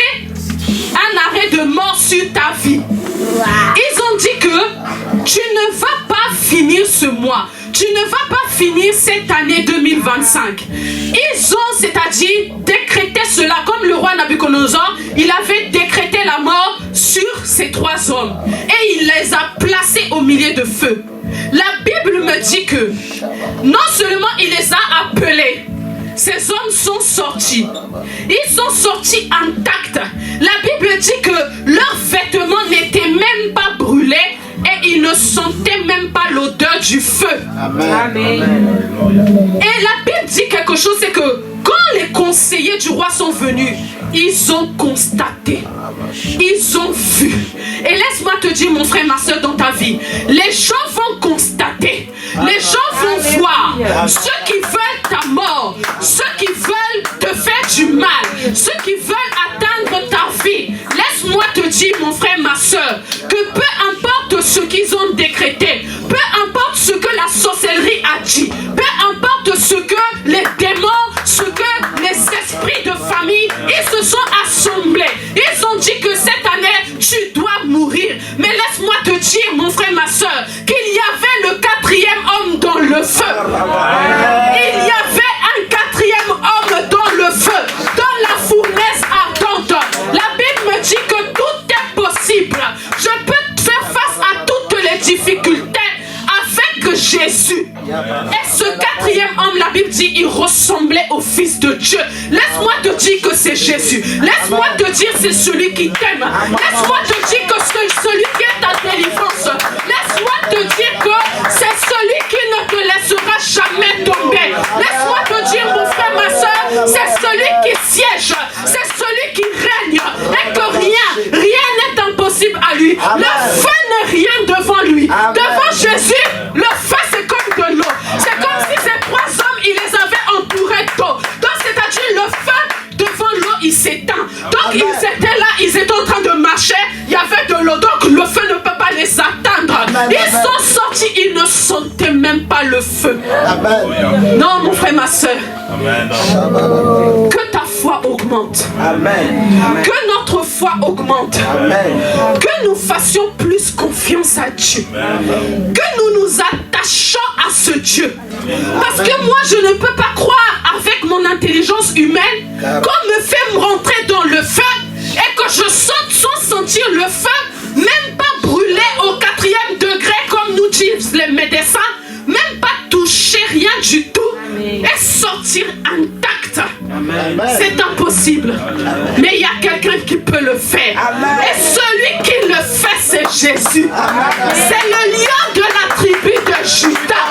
Speaker 5: un arrêt de mort sur ta vie. Ils ont dit que tu ne vas pas finir ce mois. Tu ne vas pas finir cette année 2025. Ils ont, c'est-à-dire, décrété cela. Comme le roi Nabuchodonosor, il avait décrété la mort sur ces 3 hommes. Et il les a placés au milieu de feu. La Bible me dit que, non seulement il les a appelés, ces hommes sont sortis. Ils sont sortis intacts. La Bible dit que leurs vêtements n'étaient même pas brûlés et ils ne sentaient même pas l'odeur du feu. Amen. Amen. Et la Bible dit quelque chose, c'est que quand les conseillers du roi sont venus, ils ont constaté, ils ont vu. Et laisse-moi te dire, mon frère, ma soeur, dans ta vie, les gens vont constater, les gens vont voir. Ceux qui veulent ta mort, ceux qui veulent te faire du mal, ceux qui veulent atteindre ta vie, laisse-moi te dire, mon frère, ma soeur, que peu importe ce qu'ils ont décrété, peu importe ce que la sorcellerie a dit, peu importe ce que les démons, ce que les esprits de famille, ils se sont assemblés. Ils ont dit que cette année, tu dois mourir. Mais laisse-moi te dire, mon frère, ma soeur, qu'il y avait le 4e homme dans le feu. Il y avait un 4e homme dans le feu, dans la fournaise ardente. La Bible me dit que tout est possible. Je peux faire face à toutes les difficultés avec Jésus. Et ce quatrième homme, la Bible dit, il ressemblait au Fils de Dieu. Laisse-moi te dire que c'est Jésus. Laisse-moi te dire c'est celui qui t'aime. Laisse-moi te dire que c'est celui qui est ta délivrance. Laisse-moi te dire que c'est celui qui ne te laissera jamais tomber. Laisse-moi te dire, mon frère, ma soeur, c'est celui qui siège. C'est celui qui règne. Et que rien n'est impossible à lui. Le feu n'est rien devant lui. Devant Jésus, le feu c'est comme de l'eau. C'est comme si ces trois hommes, il les avait entourés d'eau. Donc c'est-à-dire le feu devant l'eau, il s'éteint. Donc ils étaient là, ils étaient en train de marcher, il y avait de l'eau. Donc le feu ne peut pas les atteindre. Ils sont sortis, ils ne sentaient même pas le feu. Non, mon frère, ma soeur. Que ta foi augmente. Que notre foi augmente. Que nous fassions plus confiance à Dieu. Que nous nous attachions à ce Dieu. Parce que moi, je ne peux pas croire avec mon intelligence humaine qu'on me fait rentrer dans le feu et que je saute sans sentir le feu, même pas brûler au 4e degré comme nous disent les médecins, même pas toucher rien du tout et sortir intact. C'est impossible. Mais il y a quelqu'un qui peut le faire. Et celui qui le fait, c'est Jésus. C'est le lion de la tribu de Juda.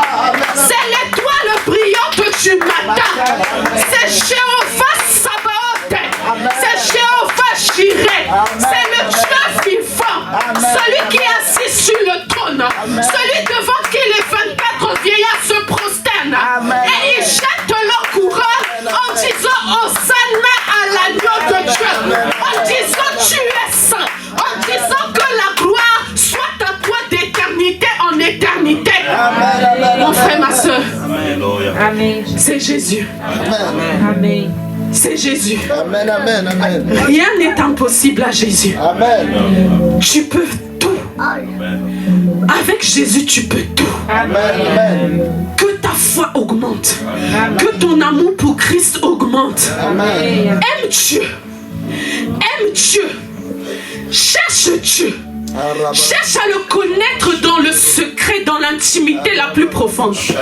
Speaker 5: C'est l'étoile brillante du matin. C'est Jéhovah Sabaoth. C'est Jéhovah Jireh. C'est le Dieu vivant. Celui qui est assis sur le trône. Celui devant qui les 24 vieillards se prosternent. Et ils jettent leur couronne en disant Hosanna à l'agneau de Dieu. En disant tu es saint. En disant que la gloire soit à toi d'éternité en éternité. Mon frère, ma soeur. C'est Jésus. C'est Jésus. Rien n'est impossible à Jésus. Tu peux tout. Avec Jésus, tu peux tout. Que ta foi augmente. Que ton amour pour Christ augmente. Aime Dieu. Aime Dieu. Cherche Dieu. Cherche à le connaître dans le secret, dans l'intimité la plus profonde. Sois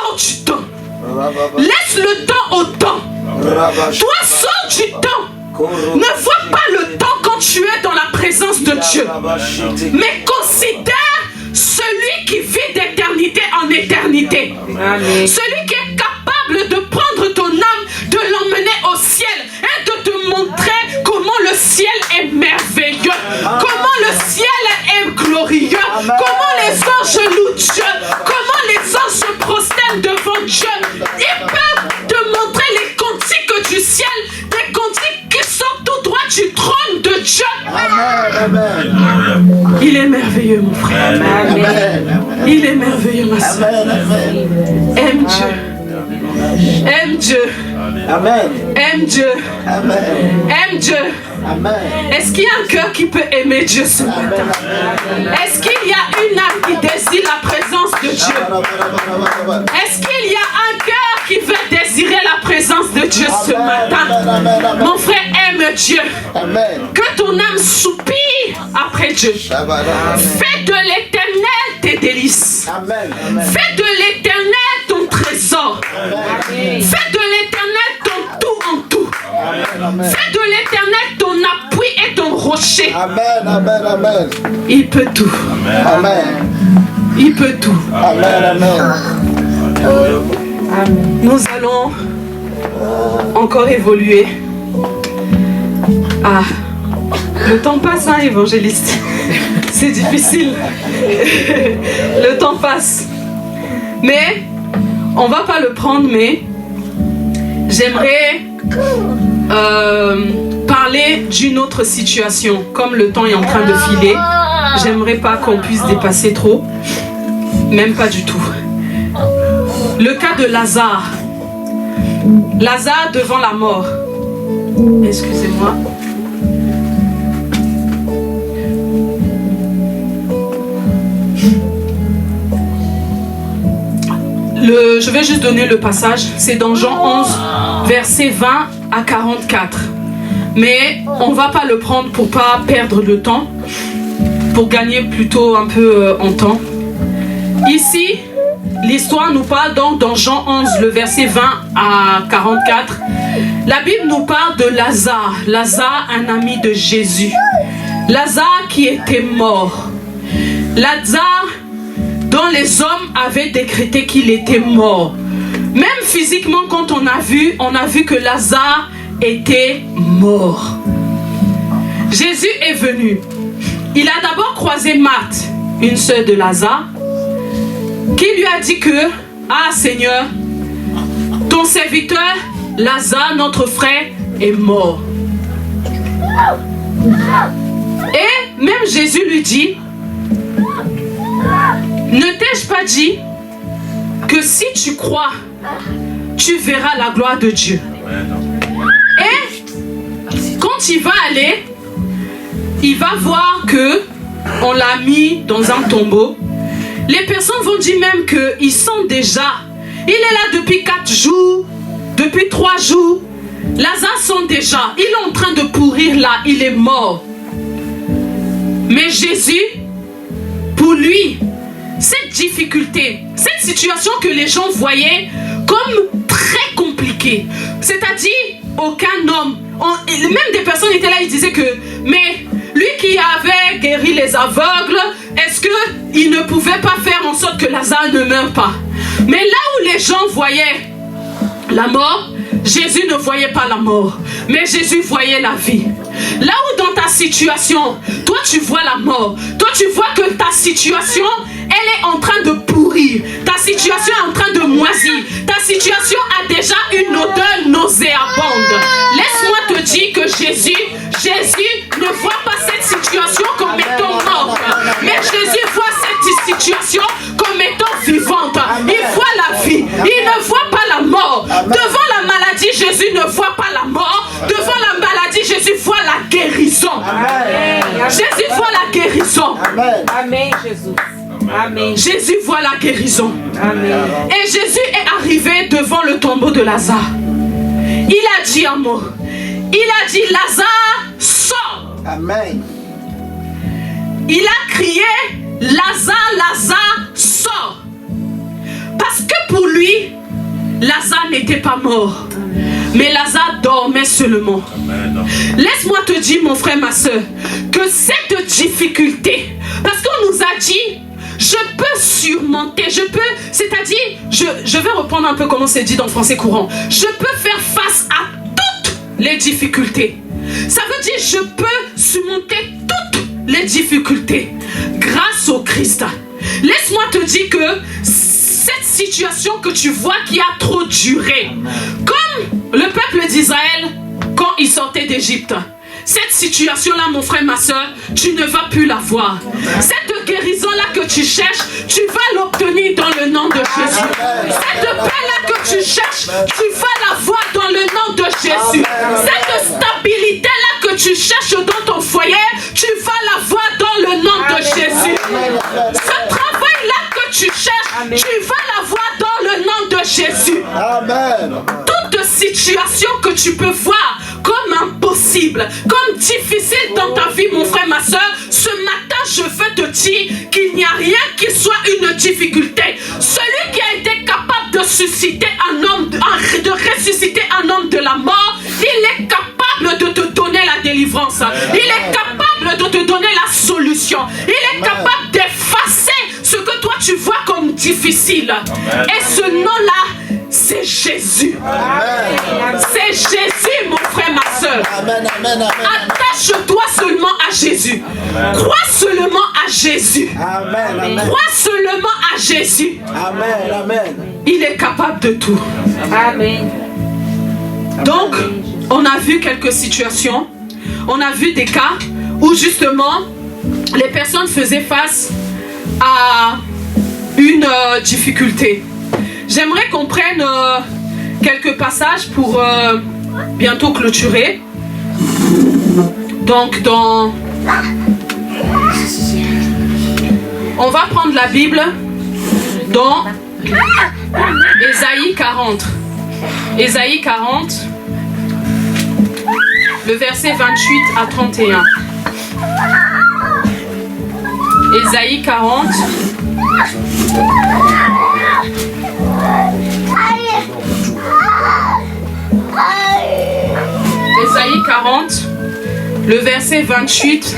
Speaker 5: hors du temps. Laisse le temps au temps. Toi, sors du temps. Ne vois pas le temps quand tu es dans la présence de Dieu. Mais considère celui qui vit d'éternité en éternité. Celui qui est capable de prendre ton âme, de l'emmener au ciel et de te montrer comment le ciel est merveilleux, comment le ciel est glorieux, comment les anges louent Dieu, comment les anges se prosternent devant Dieu. Ils peuvent te montrer les cantiques du ciel, des cantiques qui sortent tout droit du trône de Dieu. Il est merveilleux, mon frère. Il est merveilleux, ma soeur. Aime Dieu. Aime Dieu. Aime Dieu. Aime Dieu. Est-ce qu'il y a un cœur qui peut aimer Dieu ce matin? Est-ce qu'il y a une âme qui désire la présence de Dieu? Est-ce qu'il y a un cœur qui veut désirer la présence de Dieu ce matin? Mon frère, aime Dieu. Que ton âme soupire après Dieu. Fais de l'éternel tes délices. Fais de l'éternel ton trésor. Fais de l'éternel ton tout en tout. Fais de l'éternel ton appui et ton rocher. Il peut tout. Il peut tout. Nous allons encore évoluer. Ah, le temps passe, hein, évangéliste. C'est difficile. Le temps passe. Mais on va pas le prendre, mais j'aimerais parler d'une autre situation. Comme le temps est en train de filer, j'aimerais pas qu'on puisse dépasser trop. Même pas du tout. Le cas de Lazare. Lazare devant la mort. Excusez-moi. Je vais juste donner le passage. C'est dans Jean 11, versets 20 à 44. Mais on ne va pas le prendre pour ne pas perdre le temps, pour gagner plutôt un peu en temps. Ici, l'histoire nous parle donc dans Jean 11, le verset 20 à 44. La Bible nous parle de Lazare. Lazare, un ami de Jésus. Lazare qui était mort. Lazare, dont les hommes avaient décrété qu'il était mort. Même physiquement, quand on a vu que Lazare était mort. Jésus est venu. Il a d'abord croisé Marthe, une sœur de Lazare, qui lui a dit que, ah Seigneur, ton serviteur Lazare, notre frère, est mort. Et même Jésus lui dit, ne t'ai-je pas dit que si tu crois, tu verras la gloire de Dieu. Et quand il va aller, il va voir que on l'a mis dans un tombeau. Les personnes vont dire même qu'ils sont déjà. Il est là depuis 4 jours, depuis 3 jours. Lazare sont déjà. Il est en train de pourrir là. Il est mort. Mais Jésus, pour lui, cette difficulté, cette situation que les gens voyaient comme très compliquée, c'est-à-dire aucun homme, même des personnes étaient là, ils disaient que, mais lui qui avait guéri les aveugles, est-ce qu'il ne pouvait pas faire en sorte que Lazare ne meure pas? Mais là où les gens voyaient la mort, Jésus ne voyait pas la mort, mais Jésus voyait la vie. Là où dans ta situation, toi tu vois la mort, toi tu vois que ta situation, elle est en train de pourrir, ta situation est en train de moisir, ta situation a déjà une odeur nauséabonde. Laisse-moi te dire que Jésus ne voit pas cette situation comme étant morte, mais Jésus voit cette situation comme étant vivante. Il voit la vie, il ne voit pas la mort. Devant la maladie, Jésus ne voit pas la mort. Devant la maladie, Jésus voit la guérison. Amen. Jésus voit la guérison.
Speaker 3: Amen.
Speaker 5: Amen, Jésus. Amen. Jésus voit la guérison. Amen. Et Jésus est arrivé devant le tombeau de Lazare. Il a dit un mot. Il a dit, Lazare, sors.
Speaker 3: Amen.
Speaker 5: Il a crié, Lazare, Lazare, sors. Parce que pour lui, Lazare n'était pas mort, mais Lazare dormait seulement. Laisse-moi te dire, mon frère, ma soeur, que cette difficulté, parce qu'on nous a dit, je peux surmonter, c'est-à-dire, je vais reprendre un peu comment c'est dit dans le français courant, je peux faire face à toutes les difficultés. Ça veut dire, je peux surmonter toutes les difficultés grâce au Christ. Laisse-moi te dire que cette situation que tu vois qui a trop duré, comme le peuple d'Israël quand il sortait d'Égypte, cette situation-là, mon frère, ma soeur, tu ne vas plus la voir. Cette guérison-là que tu cherches, tu vas l'obtenir dans le nom de Jésus. Cette paix-là que tu cherches, tu vas la voir dans le nom de Jésus. Cette stabilité-là que tu cherches dans ton foyer, tu vas la voir dans le nom de Jésus. Ce travail-là que tu cherches, tu vas la voir dans le nom de Jésus. Amen. Toute situation que tu peux voir comme impossible, comme difficile dans ta vie, mon frère, ma soeur, ce matin, je veux te dire qu'il n'y a rien qui soit une difficulté. Celui qui a été capable de susciter un homme, de ressusciter un homme de la mort, il est capable de te donner la délivrance. Il est capable de te donner la solution. Il est capable d'effacer ce que toi tu vois comme difficile. Et ce nom-là, c'est Jésus. C'est Jésus, mon frère, ma soeur. Attache-toi seulement à Jésus. Crois seulement à Jésus. Crois seulement à Jésus. Il est capable de tout. Amen. Donc, on a vu quelques situations. On a vu des cas où justement les personnes faisaient face à une difficulté. J'aimerais qu'on prenne quelques passages pour bientôt clôturer. Donc, on va prendre la Bible dans Ésaïe 40. Ésaïe 40, le verset 28 à 31. Ésaïe 40, Ésaïe 40, le verset 28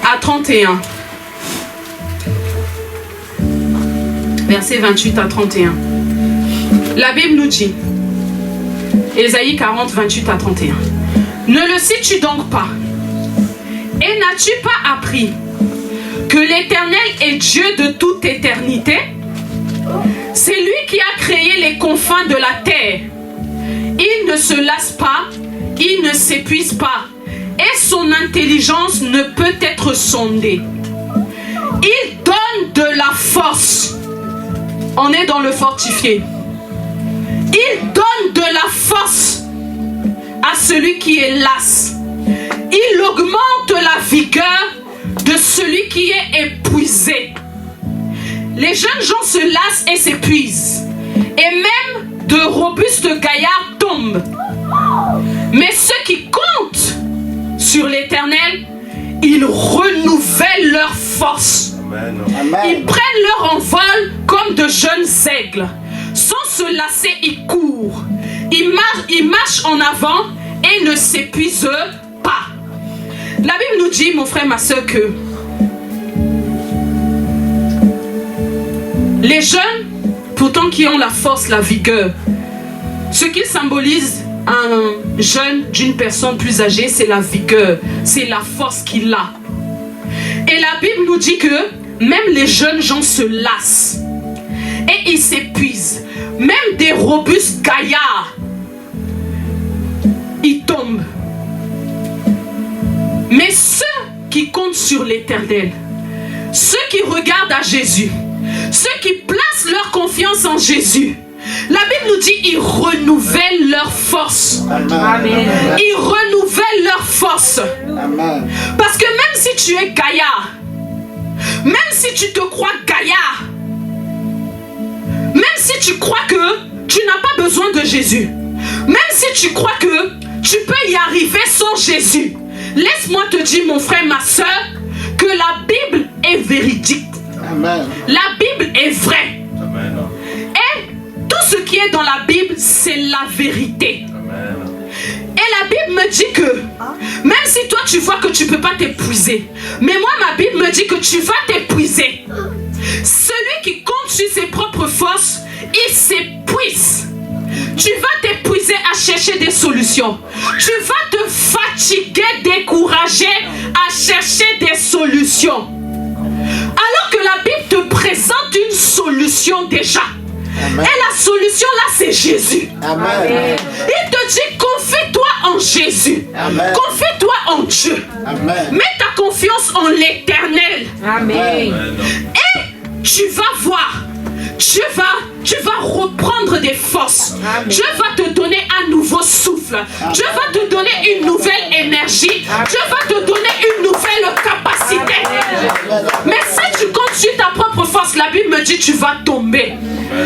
Speaker 5: à 31. Verset 28 à 31. La Bible nous dit, Ésaïe 40, 28 à 31. Ne le sais-tu donc pas? Et n'as-tu pas appris que l'Éternel est Dieu de toute éternité? C'est lui qui a créé les confins de la terre. Il ne se lasse pas, il ne s'épuise pas, et son intelligence ne peut être sondée. Il donne de la force. On est dans le fortifié. Il donne de la force à celui qui est las. Il augmente la vigueur de celui qui est épuisé. Les jeunes gens se lassent et s'épuisent. Et même de robustes gaillards tombent. Mais ceux qui comptent sur l'Éternel, ils renouvellent leur force.
Speaker 3: Amen.
Speaker 5: Ils prennent leur envol comme de jeunes aigles. Sans se lasser, ils courent. Ils marchent en avant et ne s'épuisent pas. La Bible nous dit, mon frère, ma soeur, que les jeunes, pourtant qui ont la force, la vigueur, ce qui symbolise un jeune d'une personne plus âgée, c'est la vigueur, c'est la force qu'il a. Et la Bible nous dit que même les jeunes gens se lassent et ils s'épuisent. Même des robustes gaillards, ils tombent. Mais ceux qui comptent sur l'Éternel, ceux qui regardent à Jésus, ceux qui placent leur confiance en Jésus, la Bible nous dit ils renouvellent leur force.
Speaker 3: Amen.
Speaker 5: Ils renouvellent leur force.
Speaker 3: Amen.
Speaker 5: Parce que même si tu es gaillard, même si tu te crois gaillard, même si tu crois que tu n'as pas besoin de Jésus, même si tu crois que tu peux y arriver sans Jésus, laisse-moi te dire, mon frère, ma soeur, que la Bible est véridique.
Speaker 3: Amen.
Speaker 5: La Bible est vraie. Et tout ce qui est dans la Bible, c'est la vérité. Et la Bible me dit que, même si toi tu vois que tu ne peux pas t'épuiser, mais moi ma Bible me dit que tu vas t'épuiser. Celui qui compte sur ses propres forces, il s'épuise. Tu vas t'épuiser à chercher des solutions. Tu vas te fatiguer, décourager à chercher des solutions. Alors que la Bible te présente une solution déjà.
Speaker 3: Amen.
Speaker 5: Et la solution là, c'est Jésus.
Speaker 3: Amen.
Speaker 5: Il te dit, confie-toi en Jésus.
Speaker 3: Amen.
Speaker 5: Confie-toi en Dieu.
Speaker 3: Amen.
Speaker 5: Mets ta confiance en l'Éternel.
Speaker 3: Amen.
Speaker 5: Et tu vas voir. Tu vas reprendre des forces.
Speaker 3: Amen.
Speaker 5: Dieu va te donner un nouveau souffle. Dieu va te donner une nouvelle énergie. Dieu va te donner une nouvelle capacité. Mais si tu comptes sur ta propre force, la Bible me dit tu vas tomber.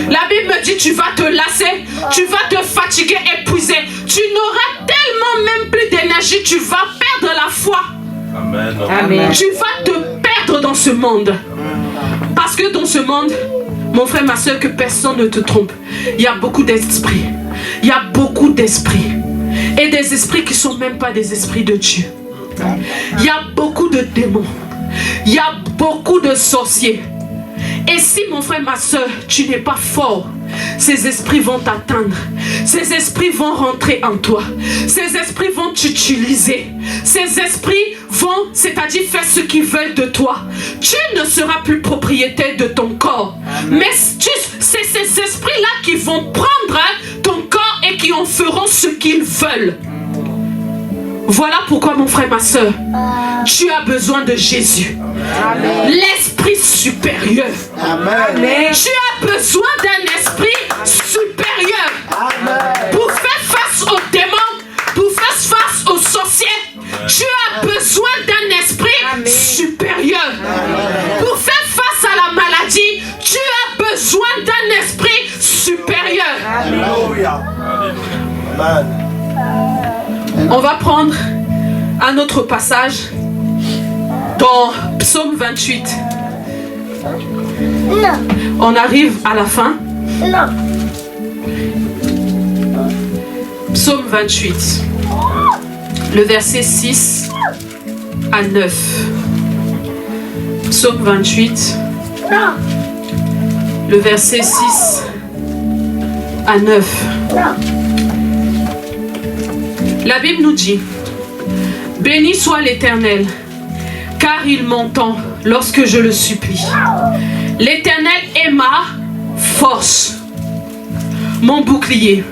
Speaker 5: La Bible me dit tu vas te lasser, tu vas te fatiguer, épuiser. Tu n'auras tellement même plus d'énergie, tu vas perdre la foi.
Speaker 6: Amen.
Speaker 5: Tu vas te perdre dans ce monde. Parce que dans ce monde, mon frère, ma soeur, que personne ne te trompe. Il y a beaucoup d'esprits. Il y a beaucoup d'esprits. Et des esprits qui ne sont même pas des esprits de Dieu. Il y a beaucoup de démons. Il y a beaucoup de sorciers. Et si, mon frère, ma soeur, tu n'es pas fort, ces esprits vont t'atteindre. Ces esprits vont rentrer en toi. Ces esprits vont t'utiliser. Ces esprits vont, c'est-à-dire faire ce qu'ils veulent de toi. Tu ne seras plus propriétaire de ton corps. Amen. Mais c'est ces esprits-là qui vont prendre ton corps et qui en feront ce qu'ils veulent. Voilà pourquoi, mon frère, ma soeur, tu as besoin de Jésus. L'esprit supérieur.
Speaker 3: Amen.
Speaker 5: Tu as besoin d'un esprit supérieur.
Speaker 3: Amen.
Speaker 5: Pour faire face aux démons, pour faire face aux sorciers. Tu as besoin d'un esprit supérieur. Pour faire face à la maladie, tu as besoin d'un esprit supérieur.
Speaker 3: Alléluia. Amen.
Speaker 5: On va prendre un autre passage dans Psaume 28. On arrive à la fin. Psaume 28, le verset 6 à 9. Psaume 28, le verset 6 à 9. La Bible nous dit: béni soit l'Éternel, car il m'entend lorsque je le supplie. L'Éternel est ma force, mon bouclier.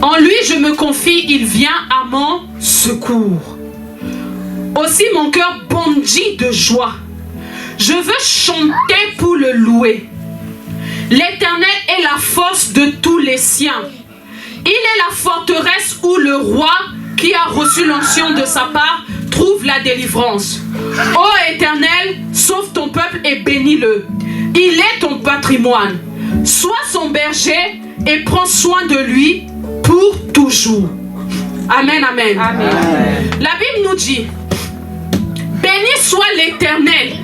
Speaker 5: En lui je me confie, il vient à mon secours. Aussi mon cœur bondit de joie. Je veux chanter pour le louer. L'Éternel est la force de tous les siens. Il est la forteresse où le roi qui a reçu l'onction de sa part trouve la délivrance. Ô Éternel, sauve ton peuple et bénis-le. Il est ton patrimoine. Sois son berger et prends soin de lui pour toujours. Amen, amen. Amen. La Bible nous dit: béni soit l'Éternel,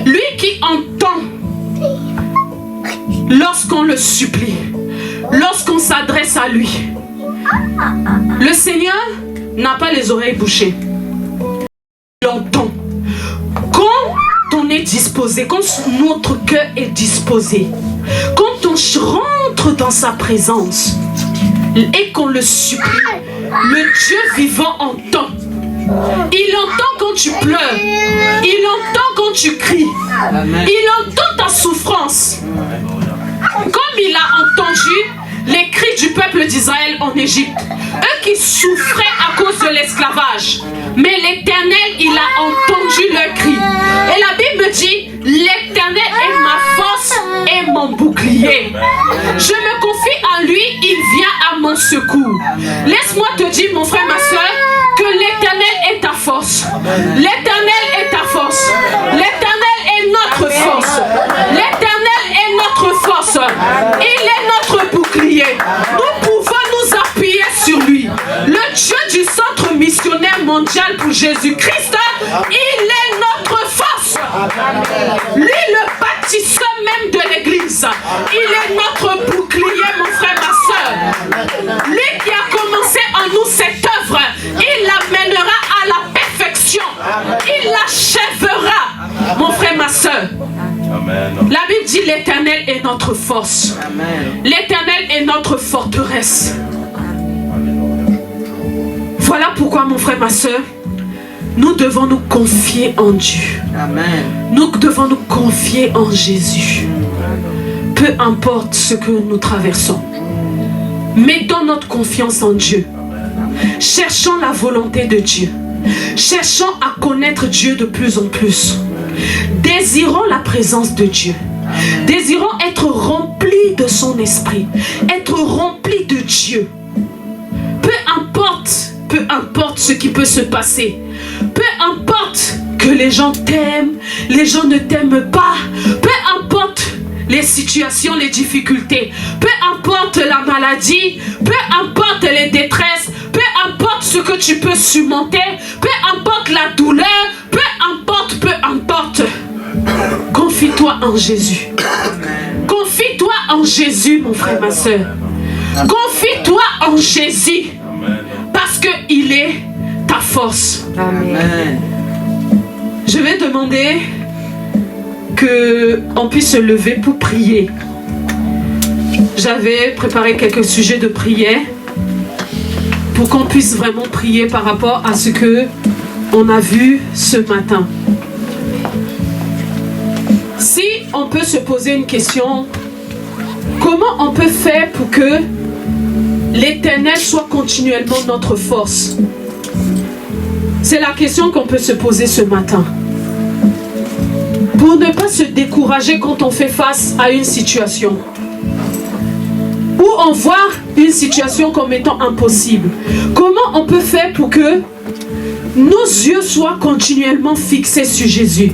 Speaker 5: lui qui entend lorsqu'on le supplie, lorsqu'on s'adresse à lui. Le Seigneur n'a pas les oreilles bouchées. Il entend. Quand on est disposé, quand notre cœur est disposé, quand on rentre dans sa présence et qu'on le supplie, le Dieu vivant entend. Il entend quand tu pleures. Il entend quand tu cries. Il entend ta souffrance. Comme il a entendu les cris du peuple d'Israël en Égypte, eux qui souffraient à cause de l'esclavage. Mais l'Éternel, il a entendu leurs cris. Et la Bible me dit: l'Éternel est ma force et mon bouclier. Je me confie en lui, il vient à mon secours. Laisse-moi te dire, mon frère, ma soeur, que l'Éternel est ta force. L'Éternel est ta force. L'Éternel est notre force. L'Éternel est notre force. Il est notre bouclier. Nous pouvons nous appuyer sur lui. Le Dieu du centre missionnaire mondial pour Jésus-Christ, il est notre force. Lui, le bâtisseur même de l'église, il est notre bouclier, mon frère, ma soeur. Lui qui a commencé en nous cette œuvre, il l'amènera à la perfection. Il l'achèvera, mon frère, ma soeur. La Bible dit: l'Éternel est notre force. L'Éternel est notre forteresse. Voilà pourquoi, mon frère, ma soeur, nous devons nous confier en Dieu. Nous devons nous confier en Jésus. Peu importe ce que nous traversons, mettons notre confiance en Dieu. Cherchons la volonté de Dieu. Cherchons à connaître Dieu de plus en plus. Désirons la présence de Dieu. Désirons être remplis de son esprit. Être remplis de Dieu. Peu importe ce qui peut se passer. Peu importe que les gens t'aiment, les gens ne t'aiment pas. Peu importe les situations, les difficultés. Peu importe la maladie. Peu importe les détresses. Peu importe ce que tu peux surmonter. Peu importe la douleur. Peu importe. Confie-toi en Jésus. Confie-toi en Jésus, mon frère, ma soeur. Confie-toi en Jésus. Parce qu'il est ta force. Amen. Je vais demander qu'on puisse se lever pour prier. J'avais préparé quelques sujets de prière pour qu'on puisse vraiment prier par rapport à ce que on a vu ce matin. Si on peut se poser une question, comment on peut faire pour que l'Éternel soit continuellement notre force? C'est la question qu'on peut se poser ce matin. Pour ne pas se décourager quand on fait face à une situation. Ou on voit une situation comme étant impossible. Comment on peut faire pour que nos yeux soient continuellement fixés sur Jésus?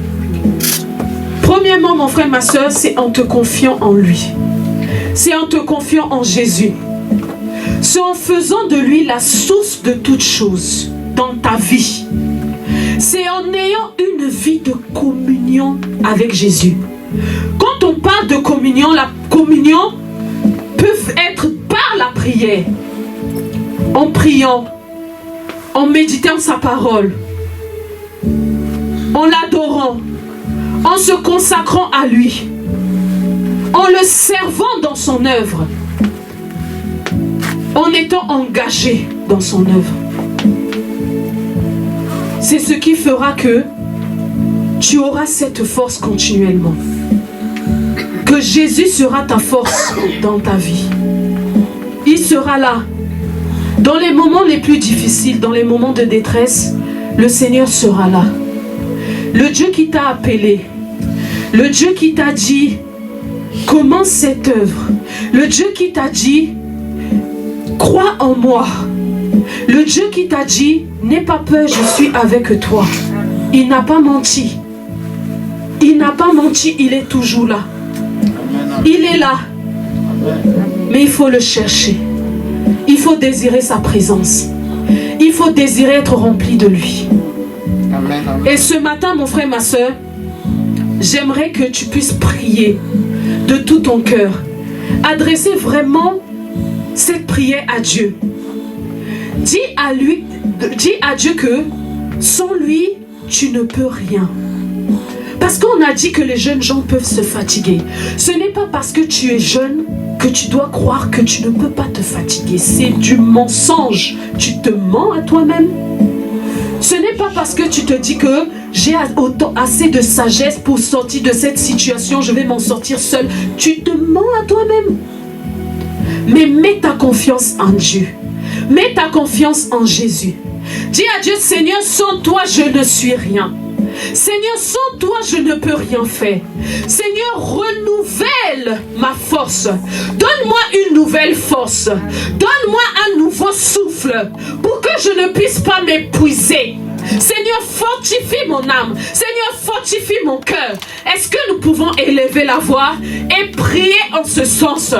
Speaker 5: Premièrement, mon frère, ma soeur, c'est en te confiant en lui. C'est en te confiant en Jésus. C'est en faisant de lui la source de toutes choses dans ta vie. C'est en ayant une vie de communion avec Jésus. Quand on parle de communion, la communion peut être par la prière, en priant, en méditant sa parole, en l'adorant, en se consacrant à lui, en le servant dans son œuvre, en étant engagé dans son œuvre. C'est ce qui fera que tu auras cette force continuellement. Que Jésus sera ta force dans ta vie. Il sera là. Dans les moments les plus difficiles, dans les moments de détresse, le Seigneur sera là. Le Dieu qui t'a appelé, le Dieu qui t'a dit, commence cette œuvre. Le Dieu qui t'a dit, crois en moi. Le Dieu qui t'a dit, n'aie pas peur, je suis avec toi. Il n'a pas menti. Il n'a pas menti, il est toujours là. Il est là. Mais il faut le chercher. Il faut désirer sa présence. Il faut désirer être rempli de lui. Et ce matin, mon frère, ma soeur, j'aimerais que tu puisses prier de tout ton cœur. Adresser vraiment cette prière à Dieu. Dis à Dieu que sans lui, tu ne peux rien. Parce qu'on a dit que les jeunes gens peuvent se fatiguer. Ce n'est pas parce que tu es jeune que tu dois croire que tu ne peux pas te fatiguer. C'est du mensonge. Tu te mens à toi-même. Ce n'est pas parce que tu te dis que j'ai assez de sagesse pour sortir de cette situation, je vais m'en sortir seul. Tu te mens à toi-même. Mais mets ta confiance en Dieu. Mets ta confiance en Jésus. Dis à Dieu, Seigneur, sans toi, je ne suis rien. Seigneur, sans toi, je ne peux rien faire. Seigneur, renouvelle ma force. Donne-moi une nouvelle force. Donne-moi un nouveau souffle pour que je ne puisse pas m'épuiser. Seigneur, fortifie mon âme. Seigneur, fortifie mon cœur. Est-ce que nous pouvons élever la voix et prier en ce sens?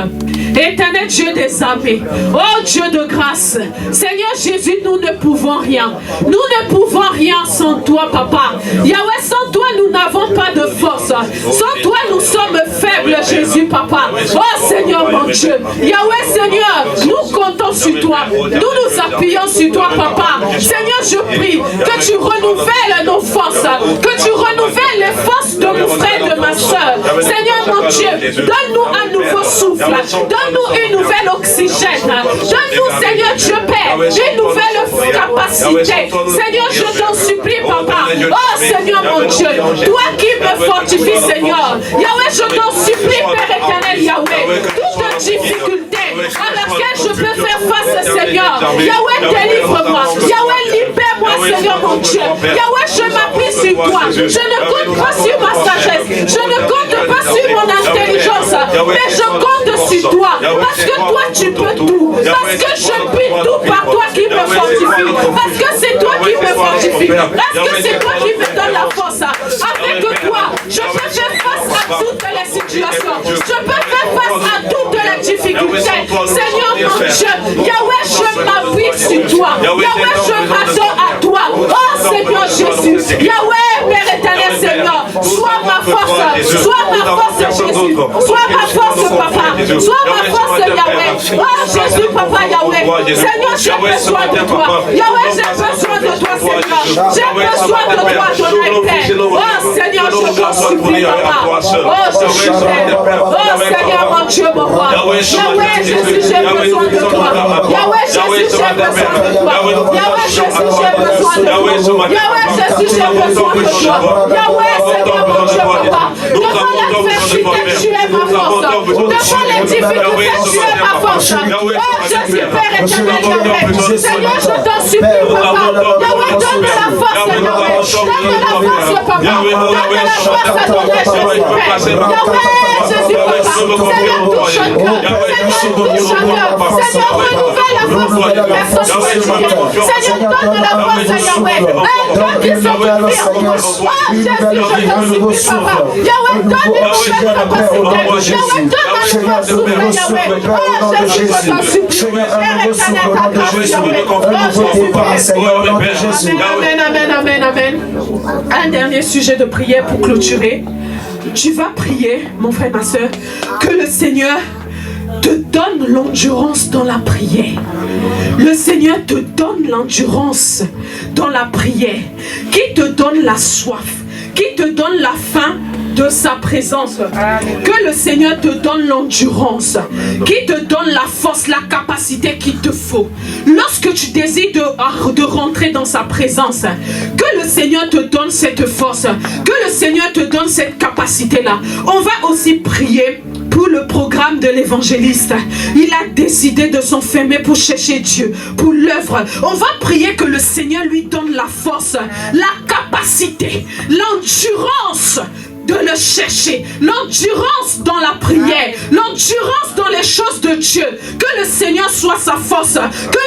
Speaker 5: Éternel Dieu des armées, oh Dieu de grâce, Seigneur Jésus, nous ne pouvons rien. Nous ne pouvons rien sans toi, Papa. Yahweh, sans toi, nous n'avons pas de force. Sans toi, nous sommes faibles, Jésus, Papa. Oh Seigneur, mon Dieu. Yahweh, Seigneur, nous comptons sur toi. Nous nous appuyons sur toi, Papa. Seigneur, je prie que tu renouvelles nos forces, que tu renouvelles les forces de mon frère et de ma soeur. Seigneur, mon Dieu, donne-nous un nouveau souffle. Donne-nous une nouvelle oxygène. Donne-nous, Seigneur Dieu Père, une nouvelle capacité. Seigneur, je t'en supplie, Papa. Oh Seigneur, mon Dieu, toi qui me fortifies, Seigneur. Yahweh, je t'en supplie, Père éternel, Yahweh. Toute difficulté à laquelle je peux faire face, Seigneur. Yahweh, délivre-moi. Yahweh, libère-moi, Seigneur, mon Dieu. Yahweh, je m'appuie sur toi. Je ne compte pas sur ma sagesse. Je ne compte pas sur mon intelligence. Mais je compte sur toi. Parce que toi, tu peux tout. Parce que je puis tout par toi qui me fortifie. Parce que c'est toi qui me fortifie. Parce que c'est toi qui me donne la force. Avec toi, je peux faire face à toutes les situations. Je peux faire face à toutes les difficultés. Seigneur, mon Dieu, Yahweh, je m'appuie sur toi. Yahweh, je m'adore à toi. Oh Seigneur Jésus. Yahweh, Père éternel, Seigneur, sois ma force. Sois ma force, Jésus. Sois ma force, Papa. Sois ma force, Yahweh. Oh Jésus, Papa, Yahweh. Seigneur, j'ai besoin de toi. Yahweh, j'ai besoin de toi, Seigneur. J'ai besoin de toi, Père. Oh Seigneur, je t'en supplie, Papa. Oh Jésus, oh Seigneur, mon Dieu, mon roi. Yahweh, Jésus, j'ai besoin de toi. Yahweh, Jésus, j'ai besoin de toi. Yahweh, Jésus, j'ai besoin de toi. Yahweh, Jésus, j'ai besoin de toi. Yahweh, Seigneur, mon Dieu, Papa. Devant l'adversité, tu es ma force. Devant les difficultés, tu es ma force. Oh Jésus, Père éternel, Yahweh. Seigneur, je t'en supplie, Papa. Yahweh, donne de la force, Yahweh. Donne de la force, Papa. Donne de la force à ton Jésus, Père. Yahweh, Jésus, Papa. Seigneur, touche le cœur. Seigneur, touche le cœur. Seigneur, renouvelle la force de personne quotidienne. Seigneur, donne de la force à Yahweh. Un cœur qui se confie en toi. Oh Jésus, je t'en supplie, Papa. Yahweh, donne une nouvelle
Speaker 1: donne la paix au nom de Jésus. Seigneur, nous nous souffle au nom de Jésus. Seigneur, un nouveau souffle au nom de Jésus. Un nouveau départ, Seigneur, au nom de Jésus.
Speaker 5: Amen, amen, amen, amen. Un dernier sujet de prière pour clôturer. Tu vas prier, mon frère, ma soeur, que le Seigneur te donne l'endurance dans la prière. Le Seigneur te donne l'endurance dans la prière. Qui te donne la soif, qui te donne la faim de sa présence. Que le Seigneur te donne l'endurance, qui te donne la force, la capacité qu'il te faut. Lorsque tu désires de rentrer dans sa présence, que le Seigneur te donne cette force, que le Seigneur te donne cette capacité-là. On va aussi prier pour le programme de l'évangéliste. Il a décidé de s'enfermer pour chercher Dieu, pour l'œuvre. On va prier que le Seigneur lui donne la force, la capacité, l'endurance de le chercher, l'endurance dans la prière, l'endurance dans les choses de Dieu. Que le Seigneur soit sa force, que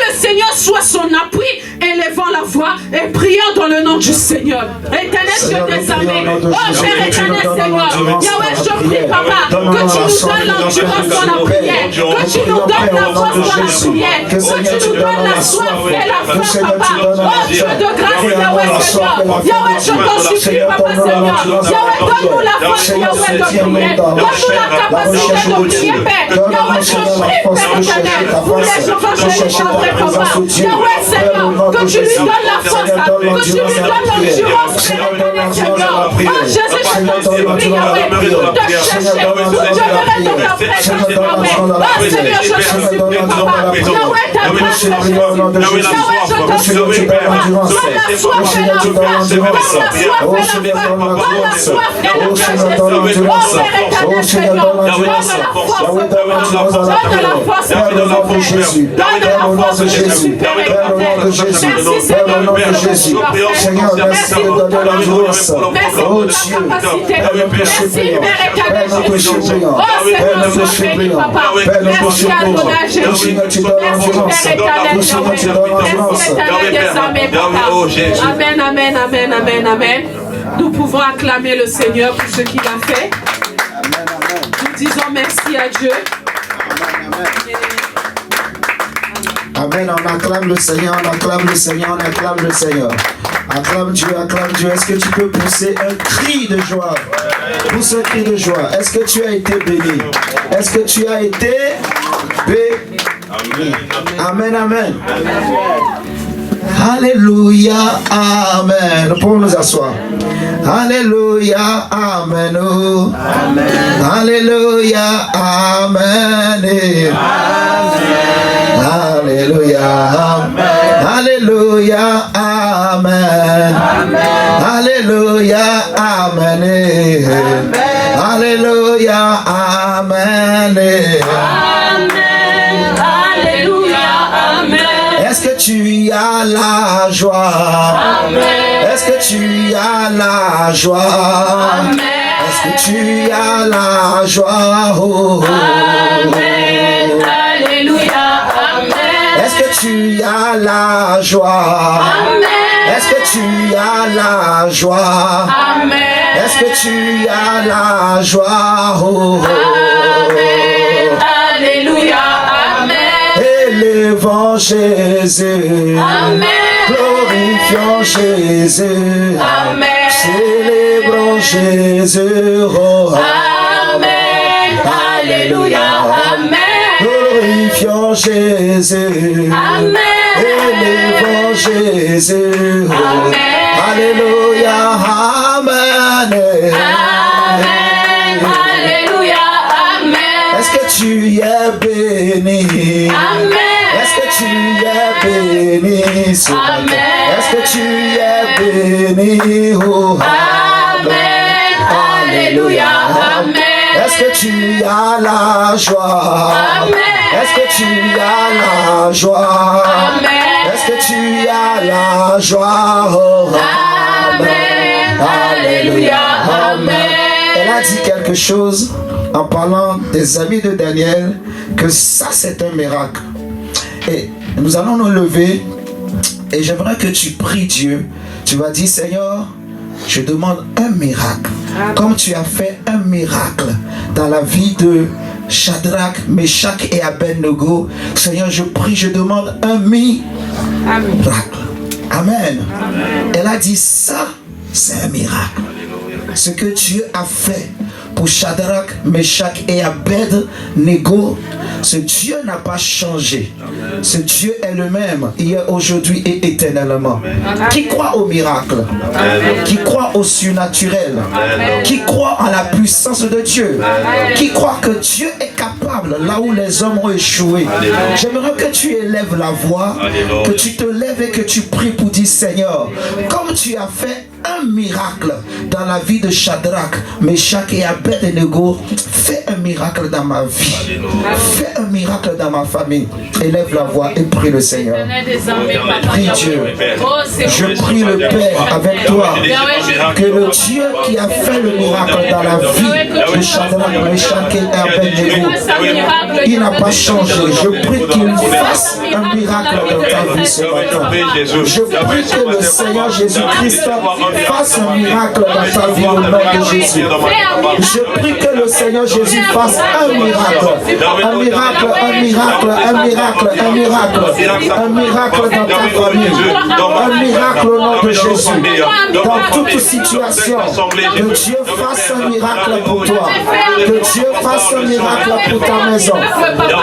Speaker 5: le Seigneur soit son appui, élevant la voix et priant dans le nom du Seigneur. Éternel Dieu des armées, oh Père éternel Seigneur, Yahweh, je prie, Papa, que tu nous donnes l'endurance dans la prière, que tu nous donnes la force dans la prière, que tu nous donnes la soif et la faim, Papa. Oh Dieu de grâce, Yahweh Seigneur, Yahweh, je t'en supplie, Papa Seigneur, Yahweh, donne-nous la force, Yahweh, de prier, donne-nous la capacité de prier, Père. Yahweh, je prie, Père éternel, pour les évangélistes, Papa. Yahweh Seigneur, que tu lui donnes la force, que tu lui donnes l'endurance, Père éternel Seigneur. Oh Jésus, je t'en supplie, Yahweh, pour te chercher, pour demeurer dans ta présence, Yahweh. Oh Seigneur, je t'en supplie, Papa. Yahweh, ta grâce, Jésus. Yahweh, je t'en supplie, Papa. Donne la soif et la faim, donne la soif et la faim, donne la soif et la faim, Jésus. Oh Père éternel Seigneur, donne la force, donne la force, donne la force, Jésus. Donne la force, Jésus, Père éternel. Merci Seigneur, merci pour ton endurance, merci pour ta capacité, merci Père éternel Jésus. Oh Seigneur, sois béni, Papa. Merci Adonai Jésus. Merci Père éternel, merci éternel des armées, Papa. Amen, amen, amen, amen, amen. Nous pouvons acclamer le Seigneur pour ce qu'il a fait. Nous disons merci à Dieu.
Speaker 1: Amen, on acclame le Seigneur, on acclame le Seigneur, on acclame le Seigneur. Acclame Dieu, acclame Dieu. Est-ce que tu peux pousser un cri de joie? Pousse un cri de joie. Est-ce que tu as été béni? Est-ce que tu as été béni? Amen, amen. Alléluia, amen. Nous pouvons nous asseoir. Alléluia, amen. Alléluia, amen. Alléluia, alléluia, amen. Alléluia, amen. Alléluia, amen. Est-ce que tu as la joie? Amen. Est-ce que tu as la joie? Amen. Est-ce que tu as la joie? Oh. Amen. Alléluia. Amen. Est-ce que tu as la joie? Amen. Est-ce que tu as la joie? Amen. Est-ce que tu as la joie? Oh. Amen. Alléluia. Élevons Jésus, amen. Glorifions Jésus, amen. Célébrons Jésus, oh. Amen. Alléluia, amen. Glorifions Jésus, amen. Élevons Jésus, oh. Amen. Alléluia, amen. Amen. Alléluia, amen. Est-ce que tu es béni? Amen. Est-ce que tu es béni ce matin? Est-ce que tu es béni? Oh. Amen. Alléluia. Amen. Est-ce que tu as la joie? Amen. Est-ce que tu as la joie? Amen. Est-ce que tu as la joie? Oh. Amen. Alléluia. Amen. Elle a dit quelque chose en parlant des amis de Daniel, que ça c'est un miracle. Et nous allons nous lever et j'aimerais que tu pries Dieu. Tu vas dire, Seigneur, je demande un miracle. Comme tu as fait un miracle dans la vie de Shadrach, Meshach et Abednego. Seigneur, je prie, je demande un miracle. Amen. Elle a dit ça, c'est un miracle. Ce que Dieu a fait pour Shadrach, Meshach et Abednego, ce Dieu n'a pas changé. Ce Dieu est le même, hier, aujourd'hui et éternellement. Qui croit au miracle, qui croit au surnaturel, qui croit en la puissance de Dieu, qui croit que Dieu est capable là où les hommes ont échoué. J'aimerais que tu élèves la voix, que tu te lèves et que tu pries pour dire Seigneur, comme tu as fait un miracle dans la vie de Shadrach, Meshach et Abednego, fais un miracle dans ma vie, fais un miracle dans ma famille. Élève la voix et prie le Seigneur. Prie Dieu. Je prie le Père avec toi, que le Dieu qui a fait le miracle dans la vie de Shadrach, Meshach et Abednego, il n'a pas changé. Je prie qu'il fasse un miracle dans ta vie ce matin. Je prie que le Seigneur Jésus-Christ fasse un miracle dans ta vie au nom de Jésus. Je prie que le Seigneur Jésus fasse un miracle. Un miracle, un miracle, un miracle, un miracle. Un miracle dans ta famille. Un miracle au nom de Jésus. Dans toute situation, que Dieu fasse un miracle pour toi. Que Dieu fasse un miracle pour ta maison.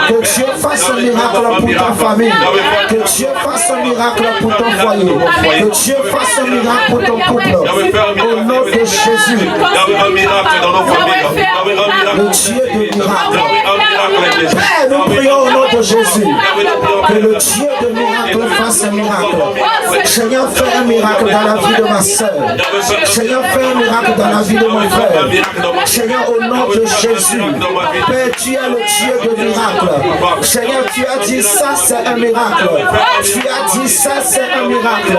Speaker 1: Que Dieu fasse un miracle pour ta famille. Que Dieu fasse un miracle pour ton foyer. Que Dieu fasse un miracle pour ton couple. Au nom de Jésus. Le Dieu de miracle. Père, nous prions au nom de Jésus. Que le Dieu de miracle fasse un miracle. Seigneur, fais un miracle dans la vie de ma soeur. Seigneur, fais un miracle dans la vie de mon frère. Seigneur, au nom de Jésus. Père, tu es le Dieu de miracle. Seigneur, tu as dit ça, c'est un miracle. Tu as dit ça, c'est un miracle.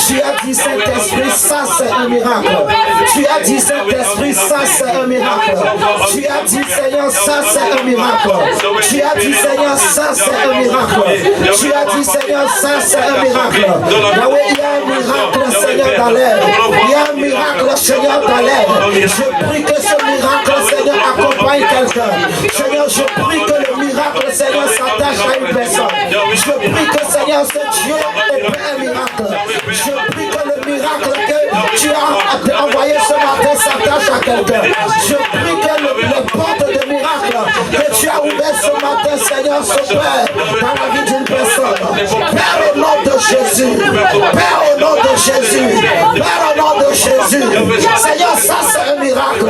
Speaker 1: Tu as dit Saint-Esprit, ça, c'est un miracle. Tu as dit Saint-Esprit, ça, c'est un miracle. Tu as dit Seigneur, ça, c'est un miracle. Tu as dit Seigneur, ça, c'est un miracle. Tu as dit Seigneur, ça, c'est un miracle. Yahweh, il y a un miracle, Seigneur, dans l'air. Il y a un miracle, Seigneur, dans l'air. Je prie que ce miracle, Seigneur, accompagne quelqu'un. Seigneur, je prie que le miracle, Seigneur, s'attache à une personne. Je prie que, Seigneur, ce Dieu est un miracle. Je prie que le miracle que tu as envoyé ce matin s'attache à quelqu'un. Je prie que les portes de miracle que tu as ouvertes ce matin, Seigneur, s'opèrent dans la vie d'une personne. Père, au nom de Jésus. Père, au nom de Jésus. Père, au nom de Jésus. Seigneur, ça c'est un miracle.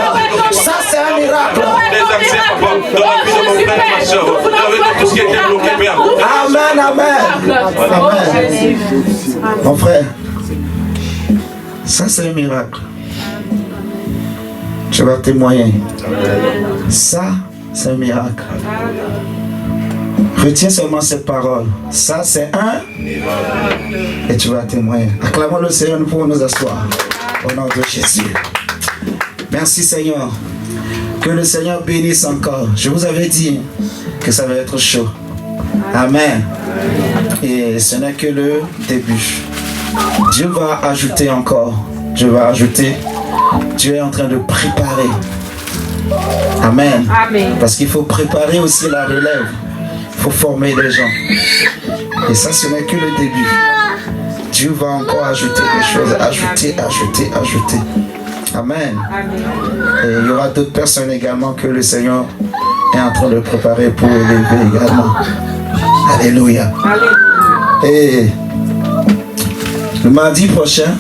Speaker 1: Ça c'est un miracle. Amen, amen. Amen. Mon frère, ça c'est un miracle. Tu vas témoigner. Ça, c'est un miracle. Retiens seulement cette parole. Ça, c'est un miracle. Et tu vas témoigner. Acclamons le Seigneur, nous pouvons nous asseoir. Au nom de Jésus. Merci Seigneur. Que le Seigneur bénisse encore. Je vous avais dit que ça va être chaud. Amen. Et ce n'est que le début. Dieu va ajouter encore. Dieu va ajouter. Dieu est en train de préparer. Amen.
Speaker 5: Amen.
Speaker 1: Parce qu'il faut préparer aussi la relève. Il faut former les gens. Et ça, ce n'est que le début. Dieu va encore ajouter des choses. Ajouter. Amen. Et il y aura d'autres personnes également que le Seigneur est en train de préparer pour élever également. Alléluia. Et le mardi prochain,